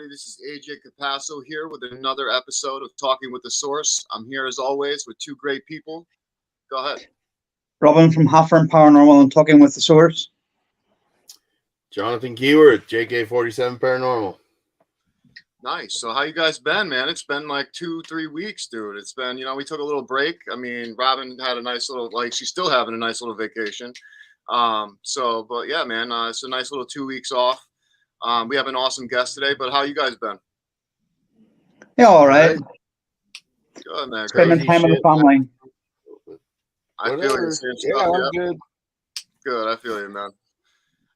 This is AJ Capasso here with another episode of Talking with the Source. I'm here as always with two great people. Go ahead. Robin from Paranormal and Talking with the Source. Jonathan Keyworth, JK47 Paranormal. Nice. So how you guys been, man? It's been like 2-3 weeks, dude. It's been, we took a little break. I mean, Robin had a nice little, she's still having a nice little vacation. But yeah, man, it's a nice little 2 weeks off. We have an awesome guest today, but how you guys been? Yeah, all right. Good, man. Spending time with the family. I feel you. I'm good. Good. I feel you, man.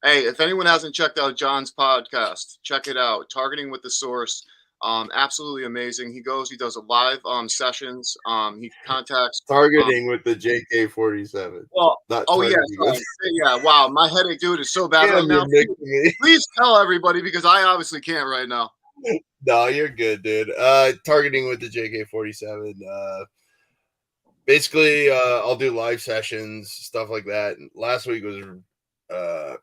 Hey, if anyone hasn't checked out John's podcast, check it out. Targeting with the Source. Absolutely amazing. He does a live sessions. He contacts Targeting with the JK47. Well, yeah. Wow, my headache, dude, is so bad right now. Please tell everybody because I obviously can't right now. No, you're good, dude. Targeting with the JK47. Basically, I'll do live sessions, stuff like that. Last week was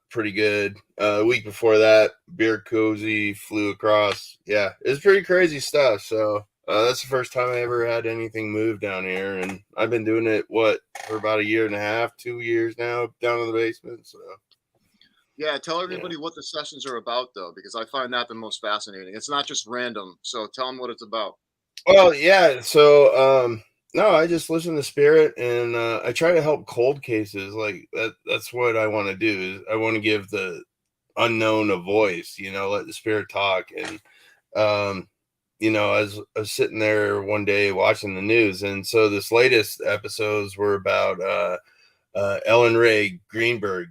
pretty good. The week before that, Beer Cozy flew across. Yeah, it's pretty crazy stuff. So that's the first time I ever had anything move down here, and I've been doing it for about 1.5 years, 2 years now, down in the basement. So yeah, tell everybody what the sessions are about, though, because I find that the most fascinating. It's not just random. So tell them what it's about. Well, yeah. So no, I just listen to spirit, and I try to help cold cases. Like that's what I want to do. Is I want to give the unknown a voice. Let the spirit talk. And I was sitting there one day watching the news, and so this latest episodes were about Ellen Ray Greenberg.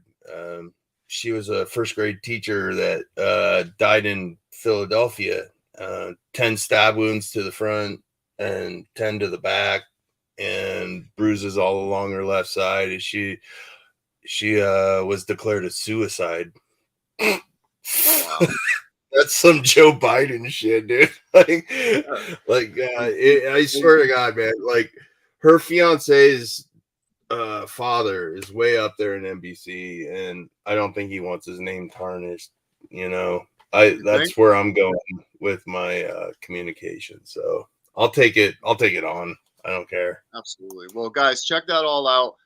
She was a first grade teacher that died in Philadelphia. 10 stab wounds to the front and 10 to the back, and bruises all along her left side. And she was declared a suicide. Wow. That's some Joe Biden shit, dude. I swear to God, man. Like, her fiance's father is way up there in NBC, and I don't think he wants his name tarnished. That's where I'm going with my communication. So I'll take it on. I don't care. Absolutely. Well, guys, check that all out.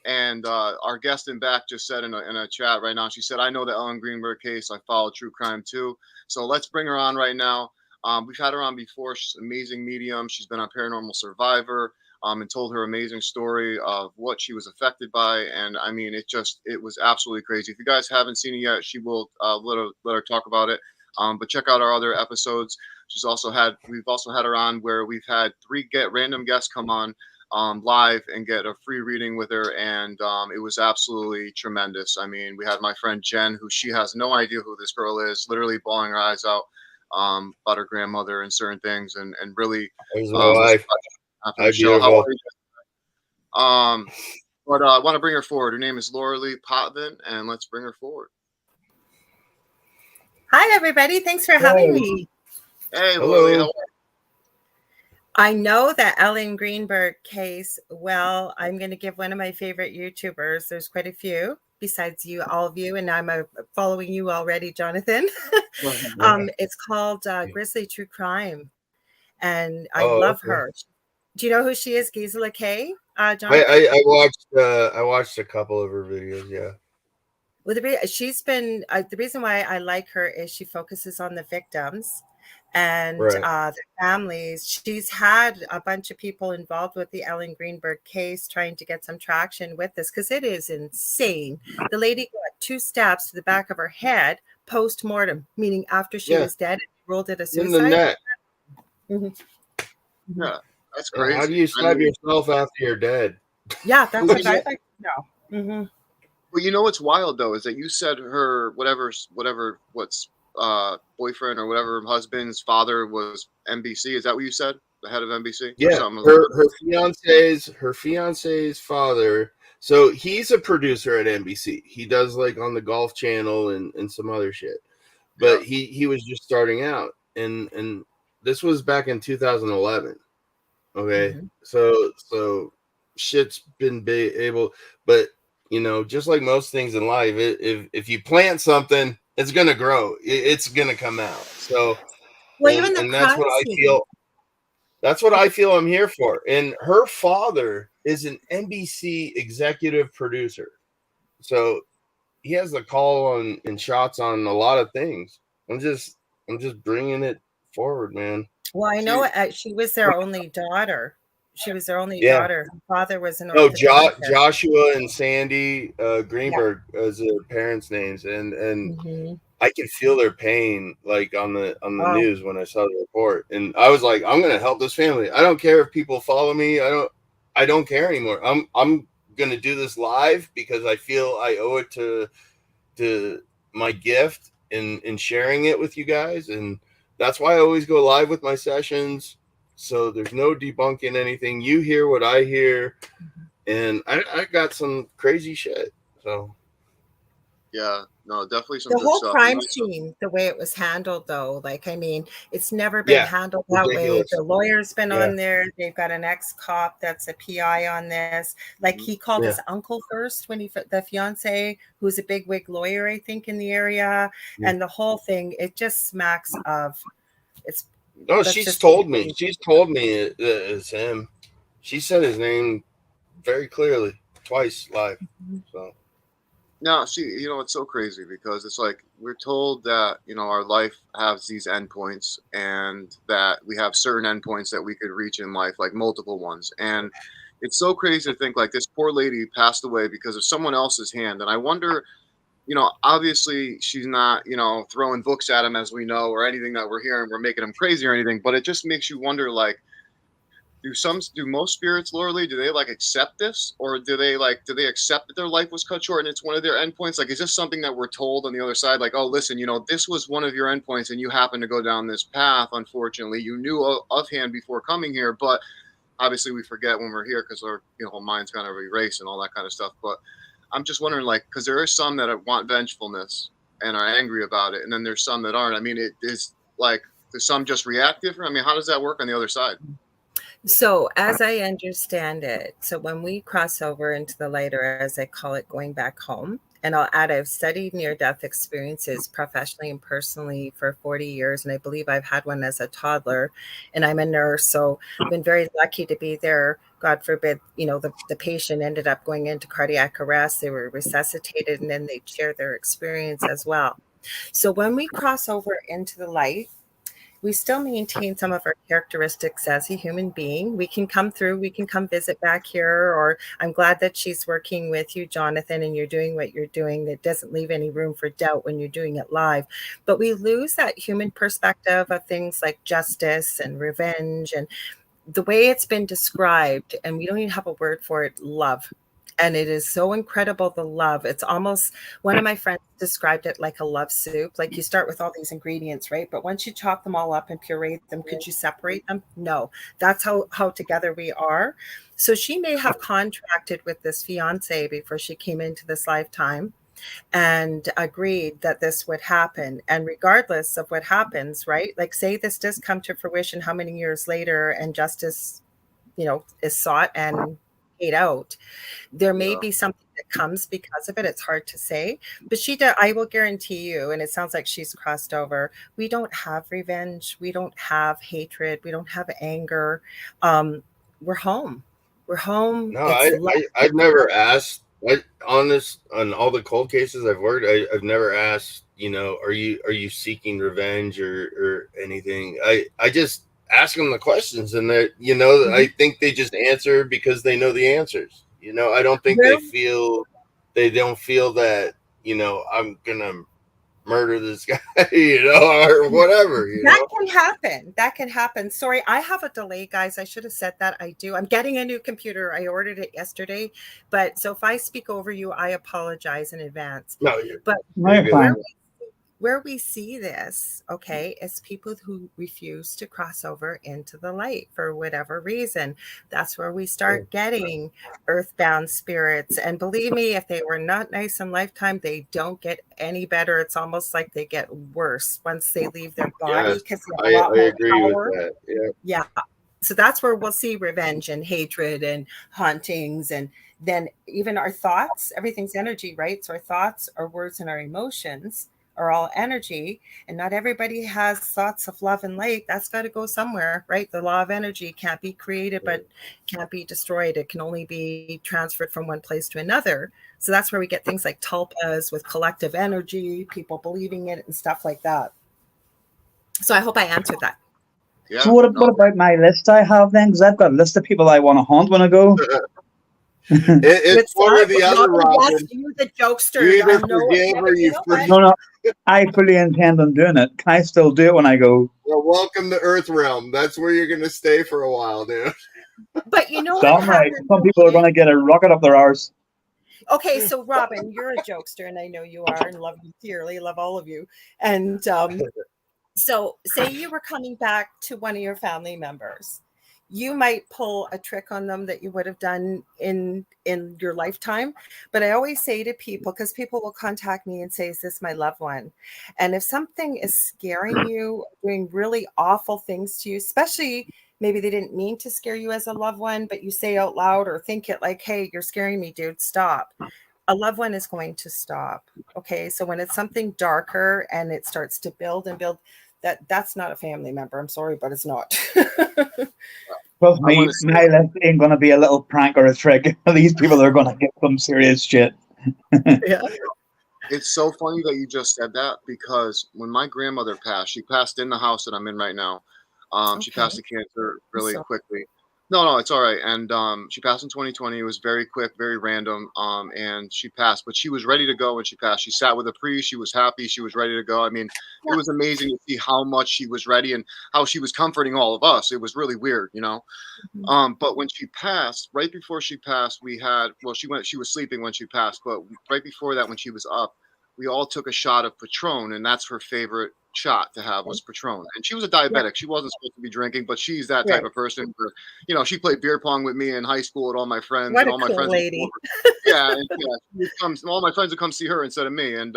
And our guest in back just said in a chat right now, she said, I know the Ellen Greenberg case. I follow true crime too. So let's bring her on right now. We've had her on before. She's an amazing medium. She's been on Paranormal Survivor and told her amazing story of what she was affected by. And I mean, it was absolutely crazy. If you guys haven't seen it yet, she will let her talk about it. But check out our other episodes. We've also had her on where we've had 3 random guests come on live and get a free reading with her, and it was absolutely tremendous. I mean, we had my friend Jen, who she has no idea who this girl is, literally bawling her eyes out about her grandmother and certain things, and really after the show. How are you? But I want to bring her forward. Her name is Lorilie Potvin, and let's bring her forward. Hi, everybody. Thanks for having me. Hey, Lorilie, how are you? I know that Ellen Greenberg case well. I'm going to give one of my favorite YouTubers. There's quite a few besides all of you, and I'm following you already, Jonathan. It's called Grizzly True Crime, and I love her. Do you know who she is, Gisela K? Jonathan? I watched a couple of her videos. Yeah. Well, she's been the reason why I like her is she focuses on the victims and their families. She's had a bunch of people involved with the Ellen Greenberg case trying to get some traction with this because it is insane. The lady got 2 stabs to the back of her head post-mortem, meaning after she was dead, and ruled it a suicide. In the neck. Mm-hmm. Yeah, that's crazy. How do you stab yourself after you're dead? Yeah, that's what I'd like to know. Mm-hmm. Well, you know what's wild though is that you said her boyfriend or whatever husband's father was NBC. Is that what you said? The head of NBC? Yeah, her fiance's father. So he's a producer at NBC. He does like on the Golf Channel and some other shit. But he was just starting out, and this was back in 2011. Okay, mm-hmm. So shit's been but just like most things in life, if you plant something, It's gonna grow. It's gonna come out. So, Well, even the and that's crime what I scene. feel. That's what I feel I'm here for. And her father is an NBC executive producer, so he has the call on and shots on a lot of things. I'm just bringing it forward, man. Well, I know she was their only daughter. She was their only Yeah. daughter. Her father was an No, orthopedic therapist. Joshua and Sandy Greenberg as their parents' names, and I could feel their pain like on the news when I saw the report, and I was like, I'm gonna help this family. I don't care if people follow me. I don't care anymore. I'm gonna do this live because I feel I owe it to my gift in sharing it with you guys, and that's why I always go live with my sessions. So there's no debunking anything. You hear what I hear, and I got some crazy shit. So Yeah, no, definitely some The good whole stuff. crime scene, the way it was handled, though, like, I mean, it's never been yeah, handled that way. ridiculous. The lawyer's been Yeah. on there. They've got an ex-cop that's a PI on this. Like, he called his uncle first when the fiance, who's a bigwig lawyer, I think, in the area, and the whole thing, it just smacks of it's. Oh, that's she's just told me. She's told me it's him. She said his name very clearly twice live. So now, see, you know, it's so crazy because it's like we're told that, you know, our life has these endpoints and that we have certain endpoints that we could reach in life, like multiple ones. And it's so crazy to think like this poor lady passed away because of someone else's hand. And I wonder, you know, obviously she's not, you know, throwing books at him as we know, or anything that we're hearing, we're making him crazy or anything, but it just makes you wonder, like, do most spirits, Lorilie, do they like accept this, or do they accept that their life was cut short and it's one of their endpoints? Like, is this something that we're told on the other side, like, oh, listen, you know, this was one of your endpoints and you happen to go down this path, unfortunately, you knew offhand before coming here, but obviously we forget when we're here because our, you know, mind's kind of erased and all that kind of stuff. But I'm just wondering, like, because there are some that want vengefulness and are angry about it, and then there's some that aren't. I mean, it is like, there's some just reactive. I mean, how does that work on the other side? So, as I understand it, so when we cross over into the light, or as I call it, going back home, and I'll add, I've studied near-death experiences professionally and personally for 40 years, and I believe I've had one as a toddler, and I'm a nurse, so I've been very lucky to be there. God forbid, you know, the patient ended up going into cardiac arrest. They were resuscitated, and then they'd share their experience as well. So when we cross over into the light, we still maintain some of our characteristics as a human being. We can come through, we can come visit back here, or I'm glad that she's working with you, Jonathan, and you're doing what you're doing. That doesn't leave any room for doubt when you're doing it live. But we lose that human perspective of things like justice and revenge and the way it's been described, and we don't even have a word for it, love. And it is so incredible, the love. It's almost, one of my friends described it like a love soup. Like, you start with all these ingredients, right? But once you chop them all up and puree them, could you separate them? No. That's how together we are. So she may have contracted with this fiance before she came into this lifetime and agreed that this would happen. And regardless of what happens, right? Like, say this does come to fruition how many years later, and justice, you know, is sought and paid out, there may Yeah. be something that comes because of it. It's hard to say, but I will guarantee you, and it sounds like she's crossed over, we don't have revenge, we don't have hatred, we don't have anger. We're home. We're home. no, It's I've never asked. On all the cold cases I've worked, I've never asked, you know, are you seeking revenge or anything. I just ask them the questions, and that, you know, I think they just answer because they know the answers. You know, I don't think they don't feel that, you know, I'm gonna murder this guy, you know, or whatever. That can happen. That can happen. Sorry, I have a delay, guys. I should have said that. I do. I'm getting a new computer. I ordered it yesterday. But so if I speak over you, I apologize in advance. No, but you're fine. Where we see this, okay, is people who refuse to cross over into the light for whatever reason. That's where we start getting earthbound spirits. And believe me, if they were not nice in lifetime, they don't get any better. It's almost like they get worse once they leave their body, because I agree with that. Yeah. So that's where we'll see revenge and hatred and hauntings, and then even our thoughts. Everything's energy, right? So our thoughts, our words, and our emotions are all energy, and not everybody has thoughts of love and light. That's got to go somewhere, right? The law of energy can't be created, but can't be destroyed. It can only be transferred from one place to another. So that's where we get things like tulpas with collective energy, people believing it and stuff like that. So I hope I answered that. Yeah. So what about my list I have then? Because I've got a list of people I want to haunt when I go. It's one or the other, Robin. Yes, you the jokester. You either I know forgive or you forget. No, I fully intend on doing it. Can I still do it when I go? Well, welcome to Earth Realm. That's where you're going to stay for a while, dude. But you know Damn what right. happens? Some people are going to get a rocket up their arse. Okay, so Robin, you're a jokester, and I know you are, and love you dearly, love all of you. And so say you were coming back to one of your family members. You might pull a trick on them that you would have done in your lifetime. But I always say to people, because people will contact me and say, is this my loved one? And if something is scaring you, doing really awful things to you, especially maybe they didn't mean to scare you as a loved one, but you say out loud or think it like, hey, you're scaring me, dude, stop. A loved one is going to stop. Okay. So when it's something darker and it starts to build and build, that's not a family member. I'm sorry, but it's not. Trust me, my list ain't going to be a little prank or a trick. These people are going to get some serious shit. Yeah. It's so funny that you just said that, because when my grandmother passed, she passed in the house that I'm in right now. She passed of cancer really quickly. No, it's all right. And she passed in 2020. It was very quick, very random. And she passed, but she was ready to go when she passed. She sat with a priest. She was happy. She was ready to go. I mean, it was amazing to see how much she was ready and how she was comforting all of us. It was really weird, you know. But when she passed, right before she passed, she was sleeping when she passed, but right before that, when she was up, we all took a shot of Patron, and that's her favorite shot to have was Patron. And she was a diabetic. She wasn't supposed to be drinking, but she's that type of person where, you know, she played beer pong with me in high school with all my friends. What and a all my cool friends lady. all my friends would come see her instead of me. And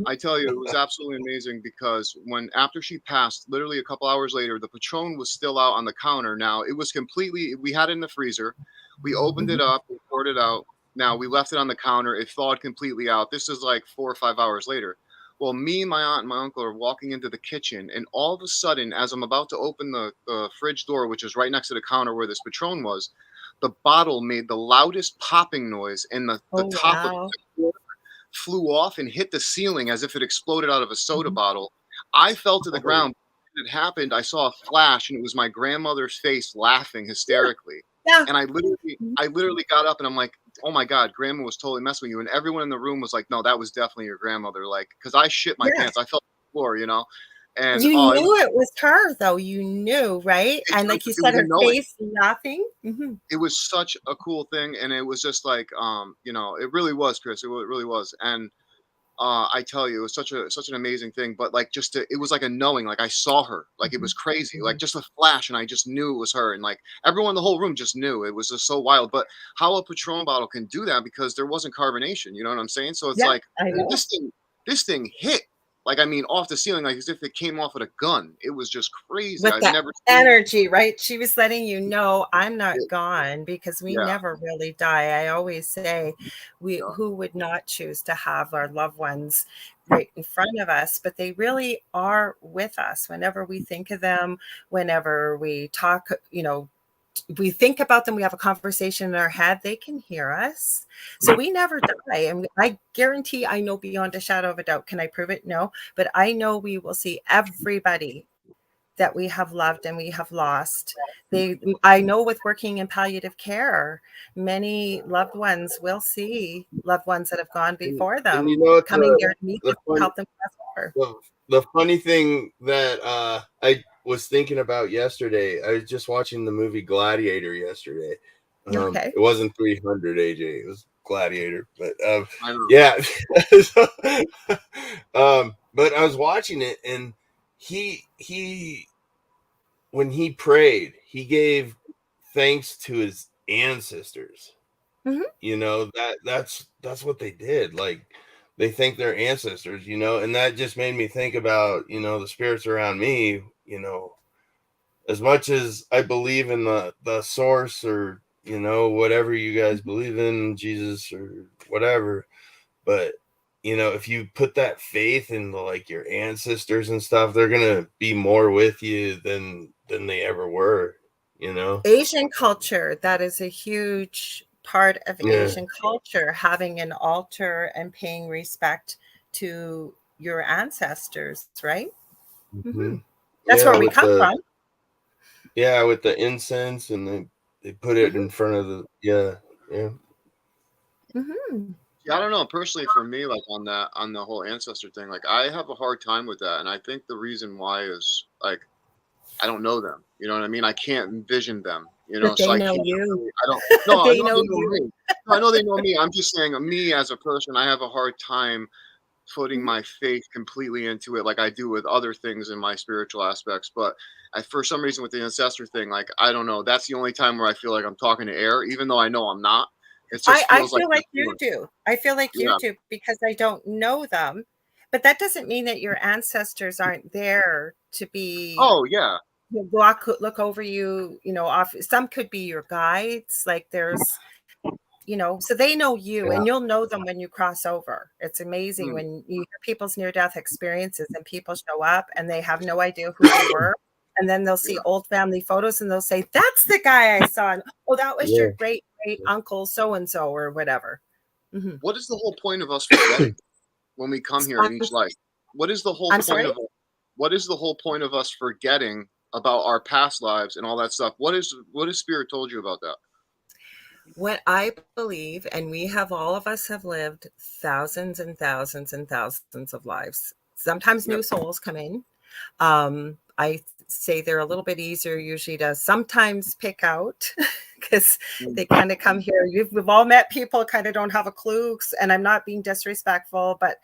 I tell you, it was absolutely amazing, because after she passed, literally a couple hours later, the Patron was still out on the counter. Now it was we had it in the freezer. We opened it up, we poured it out. Now we left it on the counter. It thawed completely out. This is like 4 or 5 hours later. Well, me, my aunt, and my uncle are walking into the kitchen, and all of a sudden, as I'm about to open the fridge door, which is right next to the counter where this Patron was, the bottle made the loudest popping noise, and the top of it flew off and hit the ceiling as if it exploded out of a soda bottle. I fell to the ground. When it happened, I saw a flash, and it was my grandmother's face laughing hysterically. And I literally got up, and I'm like, oh my God, grandma was totally messing with you. And everyone in the room was like, no, that was definitely your grandmother. Like, because I shit my pants. I fell on the floor, you know. And you knew it was her, though. You knew, right? And like you said, her face laughing. It was such a cool thing. And it was just like, you know, it really was, Chris. It really was. And I tell you, it was such an amazing thing. But like, it was like a knowing, like I saw her, like it was crazy, like just a flash, and I just knew it was her, and like everyone in the whole room just knew. It was just so wild. But how a Patron bottle can do that, because there wasn't carbonation, you know what I'm saying? So it's like this thing hit, like, I mean, off the ceiling, like as if it came off with a gun. It was just crazy. With that energy, right? She was letting you know, I'm not gone, because we never really die. I always say, who would not choose to have our loved ones right in front of us, but they really are with us whenever we think of them, whenever we talk, you know, we think about them, we have a conversation in our head, they can hear us. So we never die. And I guarantee, I know beyond a shadow of a doubt. Can I prove it? No, but I know we will see everybody that we have loved and we have lost. I know with working in palliative care, many loved ones will see loved ones that have gone before them, and you know, coming there to meet them, help them pass over. The funny thing that I was thinking about yesterday, I was just watching the movie Gladiator yesterday. It wasn't 300, AJ. It was Gladiator, but yeah. But I was watching it, and he when he prayed, he gave thanks to his ancestors. You know, that's what they did. Like, they thank their ancestors, you know, and that just made me think about, you know, the spirits around me. You know, as much as I believe in the source, or, you know, whatever you guys believe in, Jesus or whatever, but, you know, if you put that faith into like your ancestors and stuff, they're gonna be more with you than they ever were, you know. Asian culture, that is a huge part of Yeah. Asian culture, having an altar and paying respect to your ancestors, right? Mm-hmm. That's Yeah, where we with come from. yeah, with the incense, and they put it in front of the yeah. Mm-hmm. Yeah, I don't know. Personally, for me, like on the whole ancestor thing, like I have a hard time with that, and I think the reason why is like I don't know them. You know what I mean? I can't envision them. You know, But so they I know can't you. really. I don't. No, I They know know they know you. me. No, I know they know me. I'm just saying, me as a person, I have a hard time putting Mhm. my faith completely into it, like I do with other things in my spiritual aspects. But for some reason, with the ancestor thing, like I don't know. That's the only time where I feel like I'm talking to air, even though I know I'm not. It just I feels like feel that like you feeling. do. I feel like you Yeah. do because I don't know them. But that doesn't mean that your ancestors aren't there to be Oh yeah. look over you, off. Some could be your guides. Like there's, so they know you Yeah. and you'll know them when you cross over. It's amazing Mm. when you hear people's near-death experiences and people show up and they have no idea who they were. And then they'll see Yeah. old family photos and they'll say, that's the guy I saw. And, oh, that was your Yeah. great great uncle so-and-so or whatever. Mhm. What is the whole point of us forgetting when we come here in I'm, each life? What is the whole I'm point sorry. of what is the whole point of us forgetting about our past lives and all that stuff? What has spirit told you about that? What I believe, and all of us have lived thousands and thousands and thousands of lives. Sometimes Yep. new souls come in. I say they're a little bit easier usually to sometimes pick out because Mm. they kind of come here. We've all met people kind of don't have a clue, and I'm not being disrespectful, but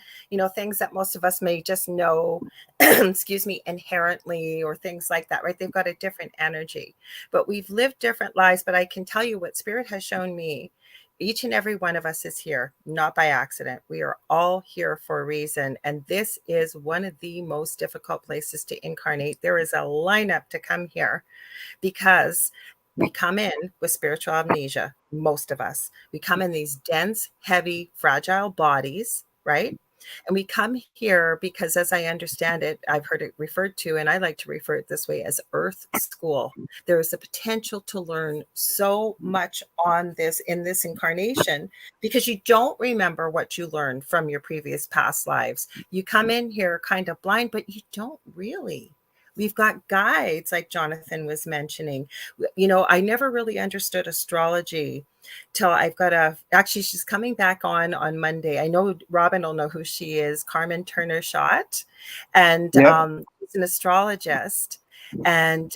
things that most of us may just know, excuse me, inherently or things like that, right? They've got a different energy, but we've lived different lives. But I can tell you what spirit has shown me. Each and every one of us is here, not by accident. We are all here for a reason. And this is one of the most difficult places to incarnate. There is a lineup to come here because we come in with spiritual amnesia, most of us. We come in these dense, heavy, fragile bodies, right? And we come here because, as I understand it, I've heard it referred to, and I like to refer it this way as Earth School. There is the potential to learn so much on this in this incarnation because you don't remember what you learned from your previous past lives. You come in here kind of blind, but you don't really. We've got guides, like Jonathan was mentioning. I never really understood astrology till actually, she's coming back on Monday. I know Robin will know who she is, Carmen Turner Schott, and Yep. she's an astrologist. And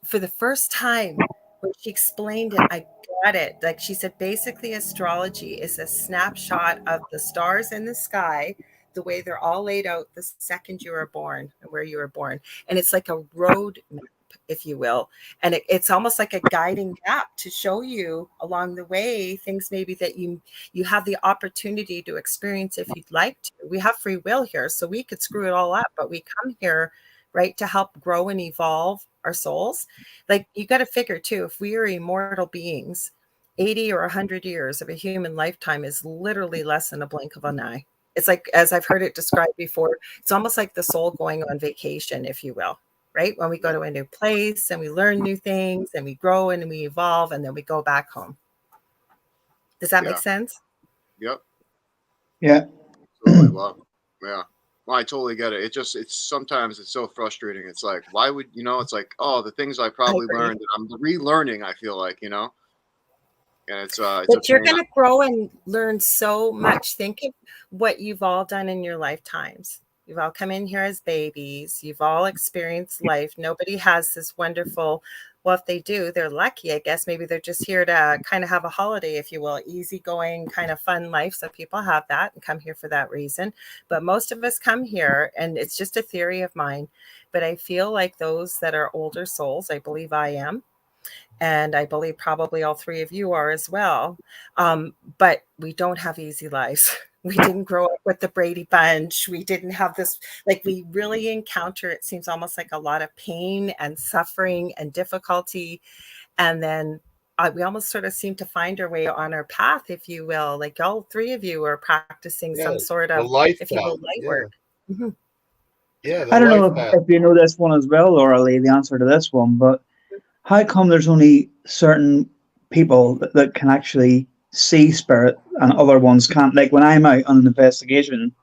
for the first time, when she explained it, I got it. Like she said, basically, astrology is a snapshot of the stars in the sky, the way they're all laid out the second you were born and where you were born. And it's like a road map, if you will. And it's almost like a guiding map to show you along the way things maybe that you have the opportunity to experience if you'd like to. We have free will here, so we could screw it all up, but we come here, right, to help grow and evolve our souls. Like you got to figure too, if we are immortal beings, 80 or 100 years of a human lifetime is literally less than a blink of an eye. It's like, as I've heard it described before, it's almost like the soul going on vacation, if you will, right? When we go to a new place and we learn new things and we grow and we evolve and then we go back home. Does that make Yeah. sense? Yep. Yeah. Totally. Wow. Yeah. Well, I totally get it. It's sometimes it's so frustrating. It's like, why would it's like, oh, the things I I probably agree. learned that I'm relearning, I feel like, and it's a But you're pain. going to grow and learn so much. Think of what you've all done in your lifetimes. You've all come in here as babies. You've all experienced life. Nobody has this wonderful, well, if they do, they're lucky, I guess. Maybe they're just here to kind of have a holiday, if you will, easygoing, kind of fun life. So people have that and come here for that reason. But most of us come here, and it's just a theory of mine. But I feel like those that are older souls, I believe I am, and I believe probably all three of you are as well. But we don't have easy lives. We didn't grow up with the Brady Bunch. We didn't have this, like we really encounter, it seems almost like a lot of pain and suffering and difficulty. And then we almost sort of seem to find our way on our path, if you will. Like all three of you are practicing some sort the of, life if you will, path. light work. Mm-hmm. Yeah, the I don't life know path. if you know this one as well, Lorilie, the answer to this one, but how come there's only certain people that can actually see spirit and other ones can't? Like when I'm out on an investigation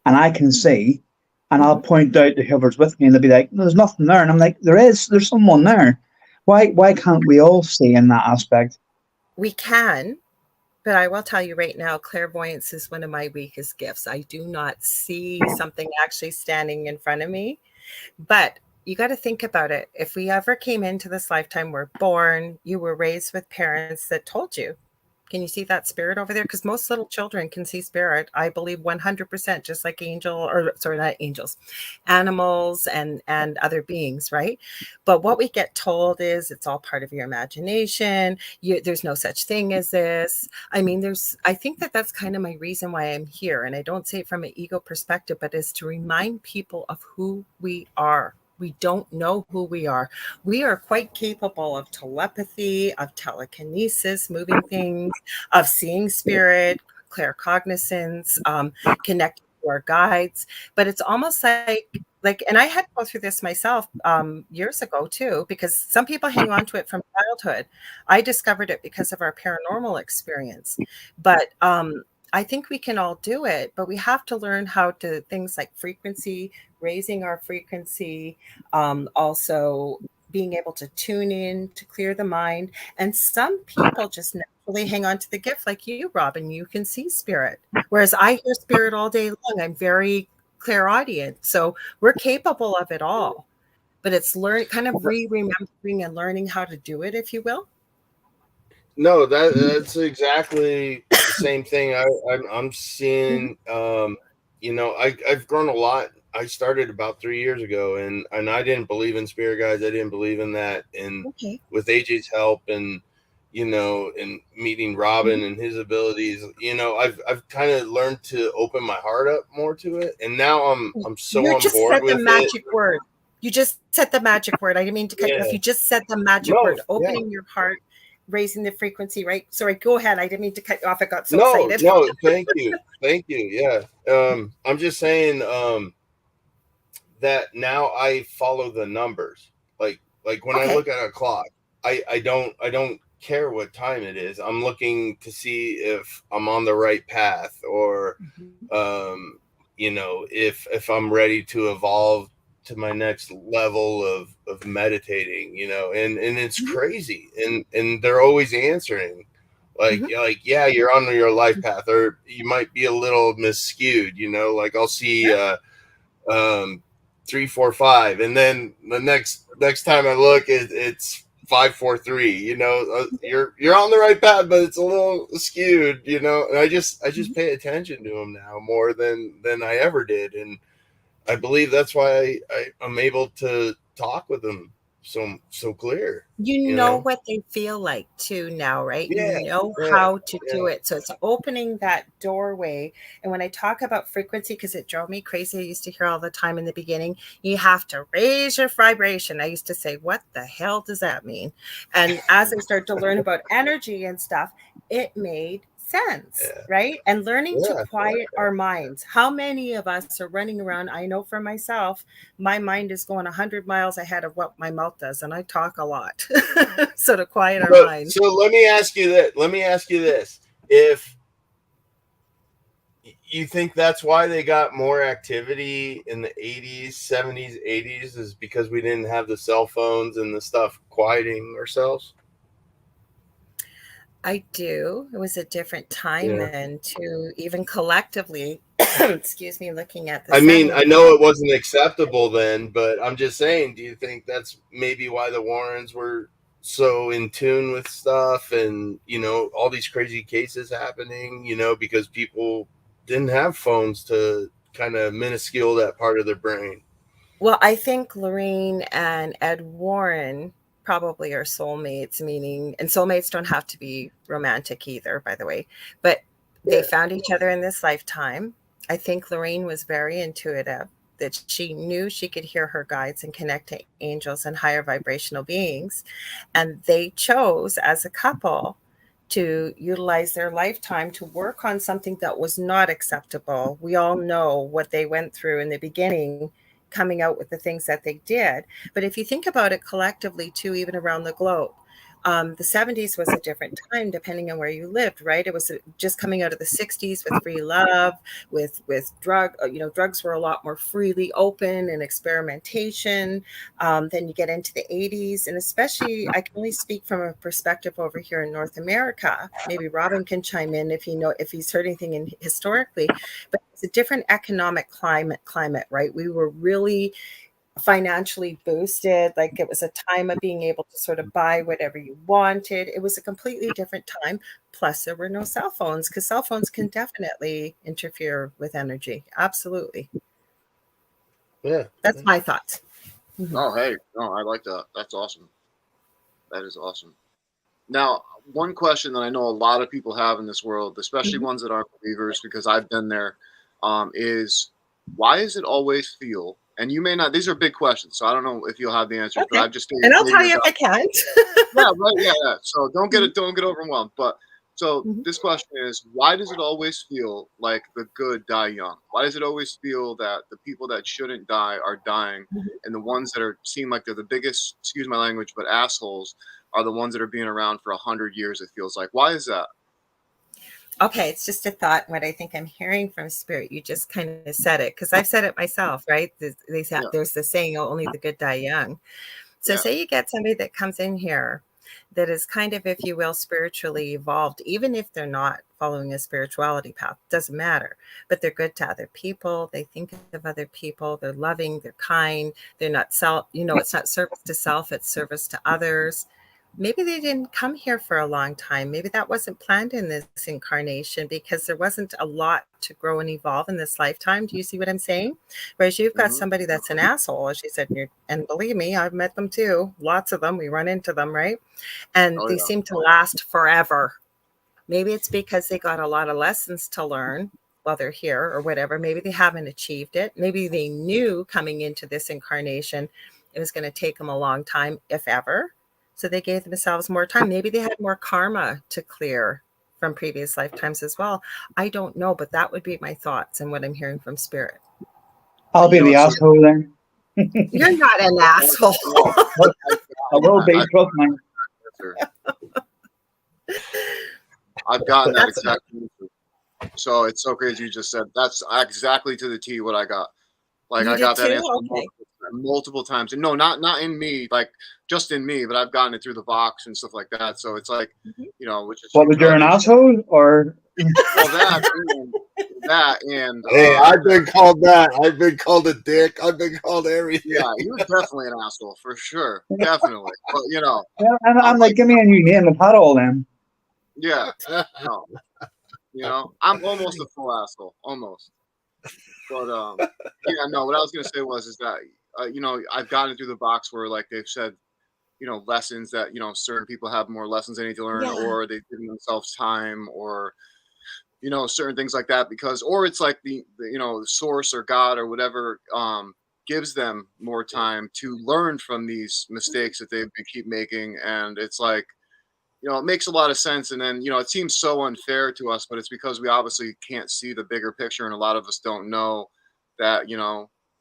and I can see, and I'll point out to whoever's with me, and they'll be like, "No, there's nothing there," and I'm like, There's someone there. Why can't we all see in that aspect?" We can, but I will tell you right now, clairvoyance is one of my weakest gifts. I do not see something actually standing in front of me. But you got to think about it. If we ever came into this lifetime, we're born, you were raised with parents that told you, can you see that spirit over there? Because most little children can see spirit, I believe 100%, just like not angels, animals and other beings, right? But what we get told is it's all part of your imagination. There's no such thing as this. I mean, I think that's kind of my reason why I'm here. And I don't say it from an ego perspective, but is to remind people of who we are. We don't know who we are. We are quite capable of telepathy, of telekinesis, moving things, of seeing spirit, claircognizance, connecting to our guides. But it's almost like, and I had to go through this myself years ago too, because some people hang on to it from childhood. I discovered it because of our paranormal experience. But I think we can all do it, but we have to learn how to things like frequency, raising our frequency, also being able to tune in, to clear the mind. And some people just naturally hang on to the gift like you, Robin. You can see spirit. Whereas I hear spirit all day long. I'm very clairaudient. So we're capable of it all. But it's kind of remembering and learning how to do it, if you will. No, that's exactly the same thing. I'm seeing. I've grown a lot. I started about 3 years ago, and I didn't believe in spirit guides. I didn't believe in that. And with AJ's help, and and meeting Robin and his abilities, I've kind of learned to open my heart up more to it. And now I'm so on board with it. Magic word. You just said the magic word. I didn't mean to cut you off. You just said the magic word. Opening your heart, raising the frequency, right? Sorry, go ahead. I didn't mean to cut you off. I got so excited. No, thank you. Thank you. Yeah. I'm just saying that now I follow the numbers. Like when I look at a clock, I don't care what time it is. I'm looking to see if I'm on the right path, or if I'm ready to evolve to my next level of meditating, and it's crazy. And they're always answering. Like, yeah, you're on your life path, or you might be a little miscued, like I'll see 3, 4, 5, and then the next time I look, it's 5, 4, 3. You're on the right path, but it's a little skewed, and I just pay attention to them now more than I ever did, and I believe that's why I'm able to talk with them so clear. You know what they feel like too now, right? Yeah, you know how to do it. So it's opening that doorway. And when I talk about frequency, because it drove me crazy, I used to hear all the time in the beginning, you have to raise your vibration. I used to say, what the hell does that mean? And as I started to learn about energy and stuff, it made sense, right? And learning to quiet our minds. How many of us are running around? I know for myself, my mind is going 100 miles ahead of what my mouth does, and I talk a lot. So to quiet our minds. So let me ask you this. If you think that's why they got more activity in the 80s, 70s, 80s, is because we didn't have the cell phones and the stuff quieting ourselves? I do. It was a different time then, too, even collectively. Excuse me, looking at the. I mean, I know it wasn't acceptable then, but I'm just saying, do you think that's maybe why the Warrens were so in tune with stuff, and all these crazy cases happening, because people didn't have phones to kind of minuscule that part of their brain? Well, I think Lorraine and Ed Warren probably are soulmates, and soulmates don't have to be romantic either, by the way, but they found each other in this lifetime. I think Lorraine was very intuitive. that she knew she could hear her guides and connect to angels and higher vibrational beings. And they chose as a couple to utilize their lifetime to work on something that was not acceptable. We all know what they went through in the beginning, coming out with the things that they did. But if you think about it collectively too, even around the globe, the 70s was a different time depending on where you lived, right? It was just coming out of the 60s with free love, with drugs were a lot more freely open and experimentation. Then you get into the 80s, and especially I can only speak from a perspective over here in North America. Maybe Robin can chime in if he's heard anything historically, but it's a different economic climate, right? We were really financially boosted. Like it was a time of being able to sort of buy whatever you wanted. It was a completely different time. Plus there were no cell phones, because cell phones can definitely interfere with energy. Absolutely. Yeah. That's my thoughts. Oh, hey, no, I like that. That's awesome. That is awesome. Now, one question that I know a lot of people have in this world, especially ones that aren't believers, because I've been there, is why does it always feel, and you may not, these are big questions, so I don't know if you'll have the answers, but I've just and I'll tell you if I can't. Yeah, right, yeah. So don't get overwhelmed. But so this question is, why does it always feel like the good die young? Why does it always feel that the people that shouldn't die are dying, and the ones that seem like they're the biggest, excuse my language, but assholes are the ones that are being around for 100 years? It feels like. Why is that? Okay, it's just a thought. What I think I'm hearing from spirit, you just kind of said it, because I've said it myself, right? There's the saying, "Oh, only the good die young." So say you get somebody that comes in here that is kind of, if you will, spiritually evolved, even if they're not following a spirituality path, doesn't matter, but they're good to other people. They think of other people. They're loving, they're kind. They're not it's not service to self, it's service to others. Maybe they didn't come here for a long time. Maybe that wasn't planned in this incarnation, because there wasn't a lot to grow and evolve in this lifetime. Do you see what I'm saying? Whereas you've got somebody that's an asshole, as you said, and believe me, I've met them too. Lots of them. We run into them, right? And they seem to last forever. Maybe it's because they got a lot of lessons to learn while they're here or whatever. Maybe they haven't achieved it. Maybe they knew coming into this incarnation it was going to take them a long time, if ever. So they gave themselves more time. Maybe they had more karma to clear from previous lifetimes as well. I don't know, but that would be my thoughts and what I'm hearing from spirit. I'll be the asshole then. You're not an asshole. I will be, trust me. I've gotten that exact answer. So it's so crazy you just said. That's exactly to the T what I got. Like I got that answer multiple times. And no, not in me, like just in me, but I've gotten it through the box and stuff like that. So it's like, which is what, was you're an asshole or well, that and hey, I've been called that. I've been called a dick. I've been called everything. Yeah, he was definitely an asshole for sure. Definitely. But I'm like, give me a new name. I've had all them. Yeah. No. I'm almost a full asshole. Almost. But yeah, no, what I was gonna say is that I've gotten through the box where like they've said, lessons that, certain people have more lessons they need to learn, or they've given themselves time, or certain things like that, or it's like the source or God or whatever gives them more time to learn from these mistakes that they keep making. And it's like, it makes a lot of sense. And then, it seems so unfair to us, but it's because we obviously can't see the bigger picture. And a lot of us don't know that,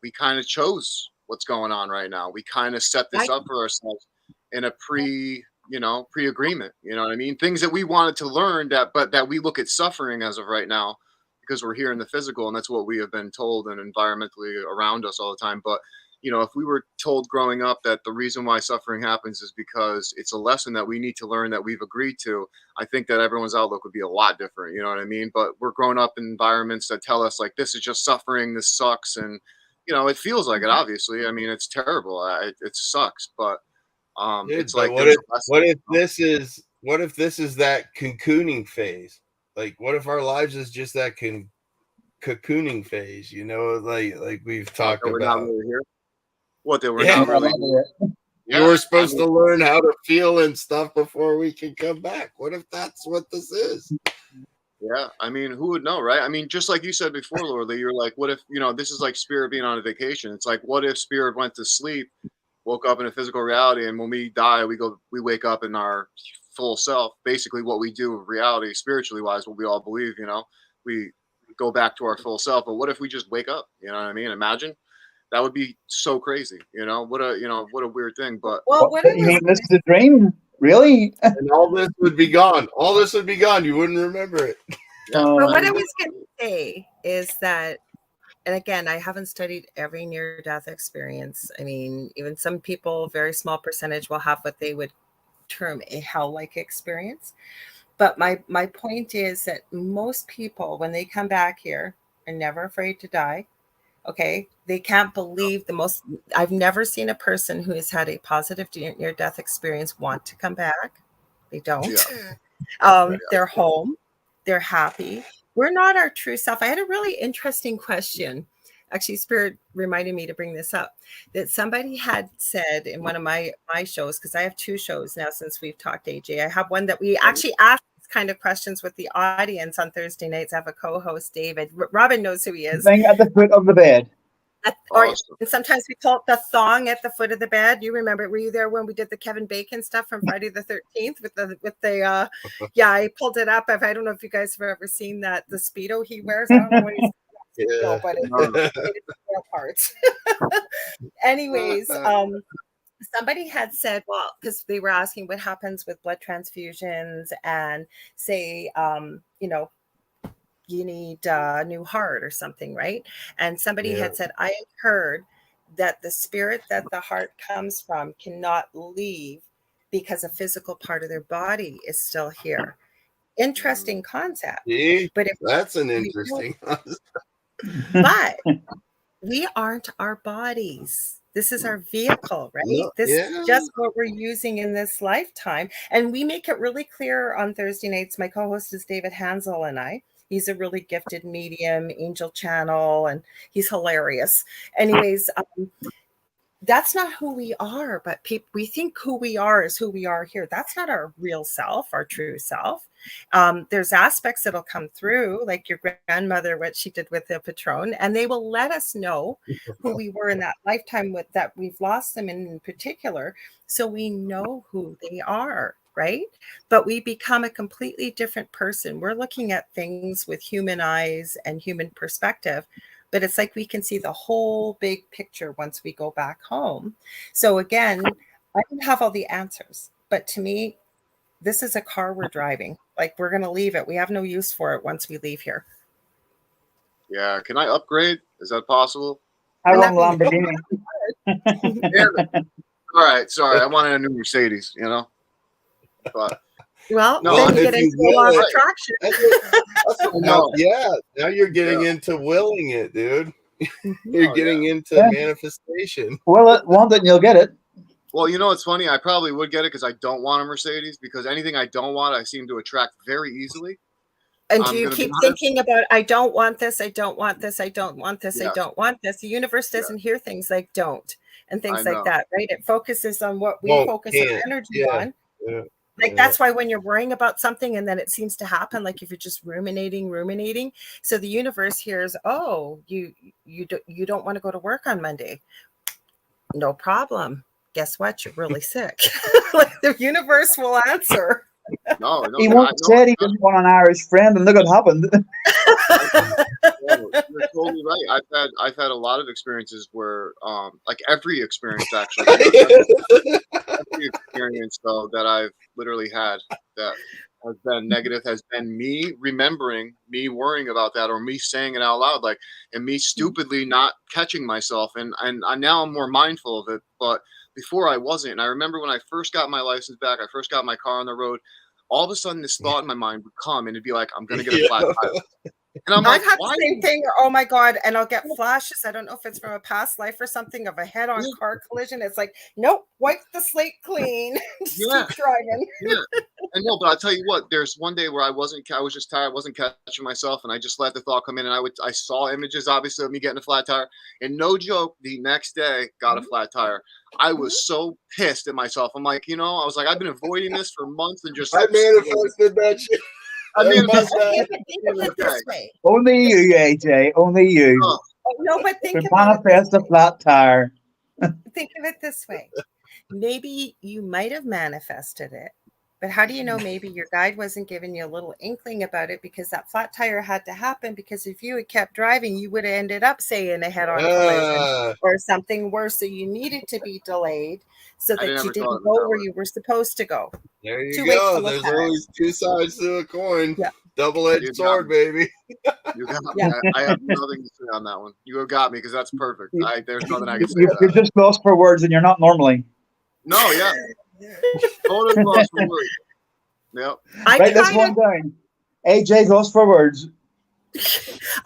we kind of chose what's going on right now. We kind of set this up for ourselves in a pre-agreement, you know what I mean? Things that we wanted to learn but that we look at suffering as of right now because we're here in the physical, and that's what we have been told and environmentally around us all the time. But if we were told growing up that the reason why suffering happens is because it's a lesson that we need to learn that we've agreed to, I think that everyone's outlook would be a lot different. You know what I mean? But we're growing up in environments that tell us like, this is just suffering. This sucks. And, it feels like it, obviously. I mean, it's terrible. It sucks. But it's like, what if this is that cocooning phase? Like, what if our lives is just that cocooning phase? Like we've talked about. What, they were not really here? You were supposed to learn how to feel and stuff before we can come back. What if that's what this is? Yeah, I mean, who would know, right? I mean, just like you said before, Lorelei, you're like, what if, this is like spirit being on a vacation. It's like, what if spirit went to sleep, woke up in a physical reality, and when we die, we wake up in our full self. Basically, what we do in reality, spiritually wise, what we all believe, we go back to our full self. But what if we just wake up? You know what I mean? Imagine that would be so crazy. What a weird thing. But Well, what You mean this is a dream? Really? And all this would be gone. All this would be gone. You wouldn't remember it. yeah, Oh, but I what I mean, was going to say is that, and again, I haven't studied every near-death experience. I mean, even some people, very small percentage, will have what they would term a hell-like experience. But my point is that most people, when they come back here, are never afraid to die. Okay, they can't believe I've never seen a person who has had a positive near-death experience want to come back. They don't. yeah. They're home. They're happy. We're not our true self. I had a really interesting question. Actually, Spirit reminded me to bring this up, that somebody had said in one of my shows, because I have 2 shows now since we've talked, AJ. I have one that we actually ask these kind of questions with the audience on Thursday nights. I have a co-host, David. Robin knows who he is. thing at the foot of the bed. Awesome. And sometimes we call it the thong at the foot of the bed. You remember? Were you there when we did the Kevin Bacon stuff from Friday the 13th with the yeah, I pulled it up. I don't know if you guys have ever seen that, the Speedo he wears. I don't know what he's Yeah. but it's parts. Anyways, somebody had said, well, because they were asking what happens with blood transfusions and say, you need a new heart or something, right? And somebody had said, I heard that the spirit that the heart comes from cannot leave because a physical part of their body is still here. Interesting concept. See? But if That's an interesting but we aren't our bodies. This is our vehicle, right? No, This is just what we're using in this lifetime. And we make it really clear on Thursday nights. My co-host is David Hansel and I. He's a really gifted medium, angel channel, and he's hilarious. Anyways, that's not who we are, but we think who we are is who we are here. That's not our real self, our true self. There's aspects that'll come through, like your grandmother, what she did with the Patron, and they will let us know who we were in that lifetime with that we've lost them in particular. So we know who they are, right? But we become a completely different person. We're looking at things with human eyes and human perspective. But it's like we can see the whole big picture once we go back home. So again, I don't have all the answers, but to me, this is a car we're driving. Like, we're going to leave it. We have no use for it once we leave here. Yeah. Can I upgrade? Is that possible? I run Lamborghini. All right. Sorry. I wanted a new Mercedes, but well, no, then you get into a law of attraction. Now you're getting into willing it, dude. You're getting into manifestation. Well, want it and you'll get it. Well, it's funny. I probably would get it because I don't want a Mercedes, because anything I don't want, I seem to attract very easily. And do you keep thinking about, I don't want this, I don't want this, I don't want this, I don't want this? The universe doesn't hear things like don't and things like that, right? It focuses on what we focus our energy on. Yeah. Like, that's why when you're worrying about something and then it seems to happen, like if you're just ruminating. So the universe hears, oh, you don't want to go to work on Monday. No problem. Guess what? You're really sick. Like, the universe will answer. No, he once said he didn't want an Irish friend, and look what happened. You're totally right. I've had a lot of experiences where, like every experience actually, every experience though that I've literally had that has been negative has been me remembering, me worrying about that, or me saying it out loud, like, and me stupidly not catching myself, and now I'm more mindful of it, but before I wasn't. And I remember when I first got my license back, I first got my car on the road, all of a sudden this thought in my mind would come and it'd be like, I'm going to get a flat tire. And I'm like, I've had the same thing. Oh my God. And I'll get flashes. I don't know if it's from a past life or something, of a head-on car collision. It's like, nope, wipe the slate clean. Just keep driving. And no, but I'll tell you what, there's one day where I was just tired, I wasn't catching myself, and I just let the thought come in, and I saw images, obviously, of me getting a flat tire, and no joke, the next day got a flat tire. I was so pissed at myself. I'm like, I was like, I've been avoiding this for months and just I manifested that shit. I mean, Okay, but think of it this way. Only you, AJ. Only you. Oh, No, but think To about it. manifest a flat tire. Think of it this way. Maybe you might have manifested it, but how do you know maybe your guide wasn't giving you a little inkling about it because that flat tire had to happen? Because if you had kept driving, you would have ended up, say, in a head-on collision or something worse. So you needed to be delayed so that you didn't go where you were supposed to go. There you go. There's always two sides to a coin. Yeah. Double-edged sword, baby. You got me. I have nothing to say on that one. You got me because that's perfect. There's nothing I can say. You're just lost for words, and you're not normally. No, yeah. Totally lost for words. Yep. Write this one down. AJ's lost for words.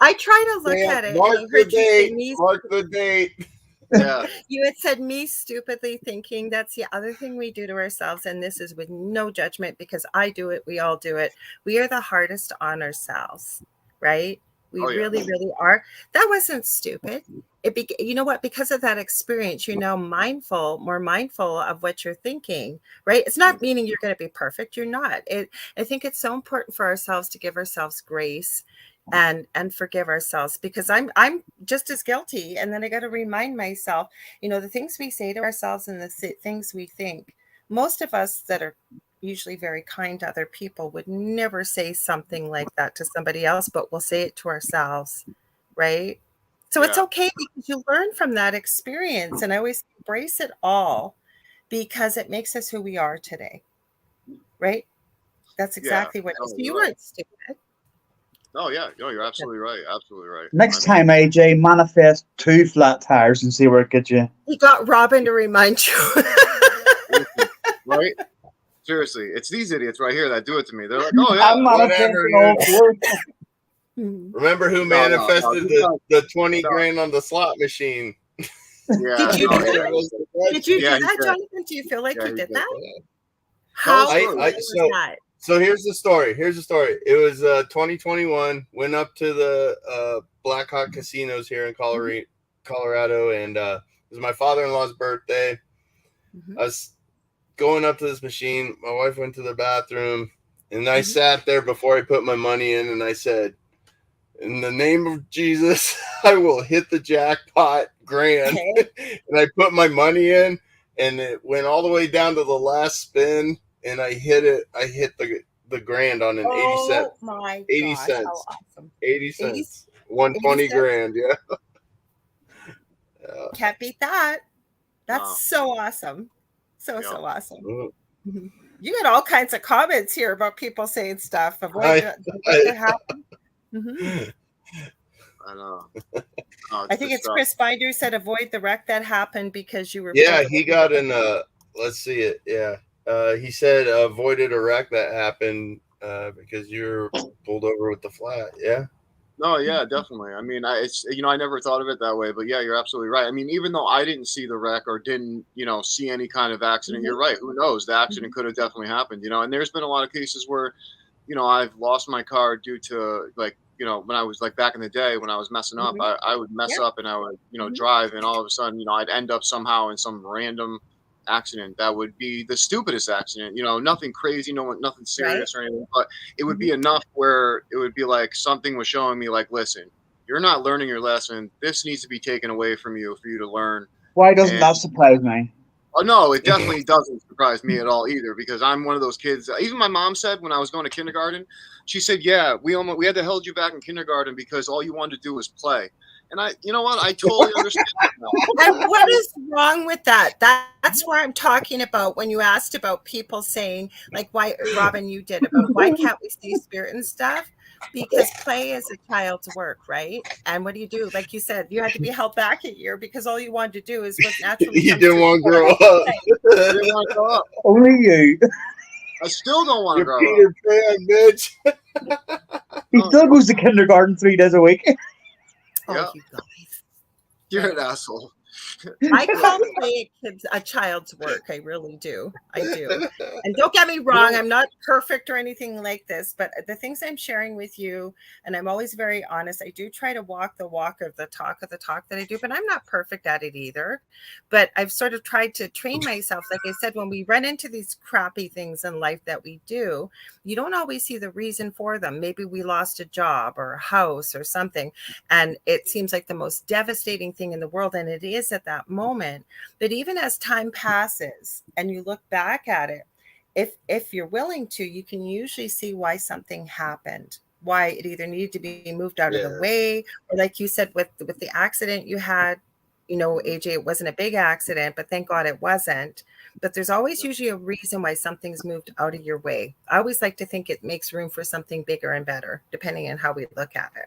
I try to look at it. Mark the date. Mark the date. Yeah. You had said me stupidly thinking. That's the other thing we do to ourselves, and this is with no judgment because I do it. We all do it. We are the hardest on ourselves, right? We really are. That wasn't stupid. You know what? Because of that experience, you're now more mindful of what you're thinking, right? It's not meaning you're going to be perfect. You're not. I think it's so important for ourselves to give ourselves grace and forgive ourselves, because I'm just as guilty. And then I got to remind myself, the things we say to ourselves and the things we think. Most of us that are usually very kind to other people would never say something like that to somebody else, but we'll say it to ourselves, right? So it's okay because you learn from that experience, and I always embrace it all because it makes us who we are today, right? That's exactly what it is. You weren't stupid. Oh yeah, no, you're absolutely right. Absolutely right. Next time, AJ, manifest 2 flat tires and see where it gets you. You got Robin to remind you. Right? Seriously, it's these idiots right here that do it to me. They're like, "Oh yeah, I'm manifesting all 4." Remember who manifested the 20 grand on the slot machine? Yeah. Did you do that, Jonathan? Do you feel like you did that? How was that? So here's the story. It was 2021. Went up to the Black Hawk casinos here in Colorado, and it was my father-in-law's birthday. I was going up to this machine. My wife went to the bathroom, and I sat there before I put my money in, and I said, "In the name of Jesus, I will hit the jackpot grand." Okay. And I put my money in, and it went all the way down to the last spin, and I hit it. I hit the grand on an 80 cents. Oh my 80 gosh, cents. how awesome. 80 cents. 120 grand, yeah. Can't beat that. That's so awesome. So awesome. Mm-hmm. You get all kinds of comments here about people saying stuff of what happened. Mm-hmm. I know. I think it's Chris Binder said avoid the wreck that happened because you were. Yeah, he got in let's see it. Yeah. He said avoided a wreck that happened because you were pulled over with the flat. Yeah. No, yeah, definitely. I mean, I never thought of it that way, but yeah, you're absolutely right. I mean, even though I didn't see the wreck or didn't, see any kind of accident, you're right. Who knows? The accident could have definitely happened, and there's been a lot of cases where, I've lost my car due to when I was back in the day when I was messing up, I would mess up and I would, drive, and all of a sudden, I'd end up somehow in some random accident that would be the stupidest accident, nothing crazy, nothing serious or anything, but it would be enough where it would be like something was showing me listen, you're not learning your lesson. This needs to be taken away from you for you to learn. Why doesn't that surprise me? Oh no, it definitely doesn't surprise me at all either, because I'm one of those kids. Even my mom said when I was going to kindergarten, she said, "Yeah, we had to hold you back in kindergarten because all you wanted to do was play." And you know what? I totally understand that now. And what is wrong with that? That's where I'm talking about when you asked about people saying, why, Robin, you did about why can't we see spirit and stuff? Because play is a child's work, right? And what do you do? Like you said, you had to be held back a year because all you wanted to do is what naturally. You didn't want to grow up. I didn't want to grow up. Only you. I still don't want to grow Peter Pan, bitch. He still goes to kindergarten 3 days a week. Oh, you guys. You're an asshole. I call playing kids a child's work. I really do. I do. And don't get me wrong, I'm not perfect or anything like this, but the things I'm sharing with you, and I'm always very honest, I do try to walk the walk of the talk that I do, but I'm not perfect at it either. But I've sort of tried to train myself. Like I said, when we run into these crappy things in life that we do, you don't always see the reason for them. Maybe we lost a job or a house or something, and it seems like the most devastating thing in the world, and it is at that moment. But even as time passes and you look back at it, if you're willing to, you can usually see why something happened, why it either needed to be moved out of the way, or like you said with the accident you had, AJ, it wasn't a big accident, but thank God it wasn't. But there's always usually a reason why something's moved out of your way. I always like to think it makes room for something bigger and better, depending on how we look at it.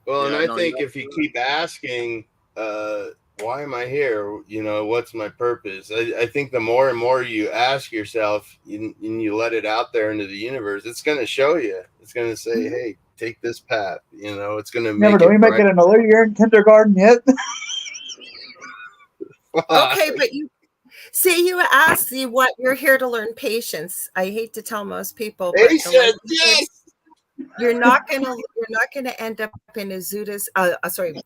Well, and I think if you keep asking, why am I here? What's my purpose? I think the more and more you ask yourself and you let it out there into the universe, it's going to show you. It's going to say, hey, take this path. It's going to make Never know. You might get another year in kindergarten yet. Okay, but you asked what you're here to learn patience. I hate to tell most people, but yes. You're not gonna end up in a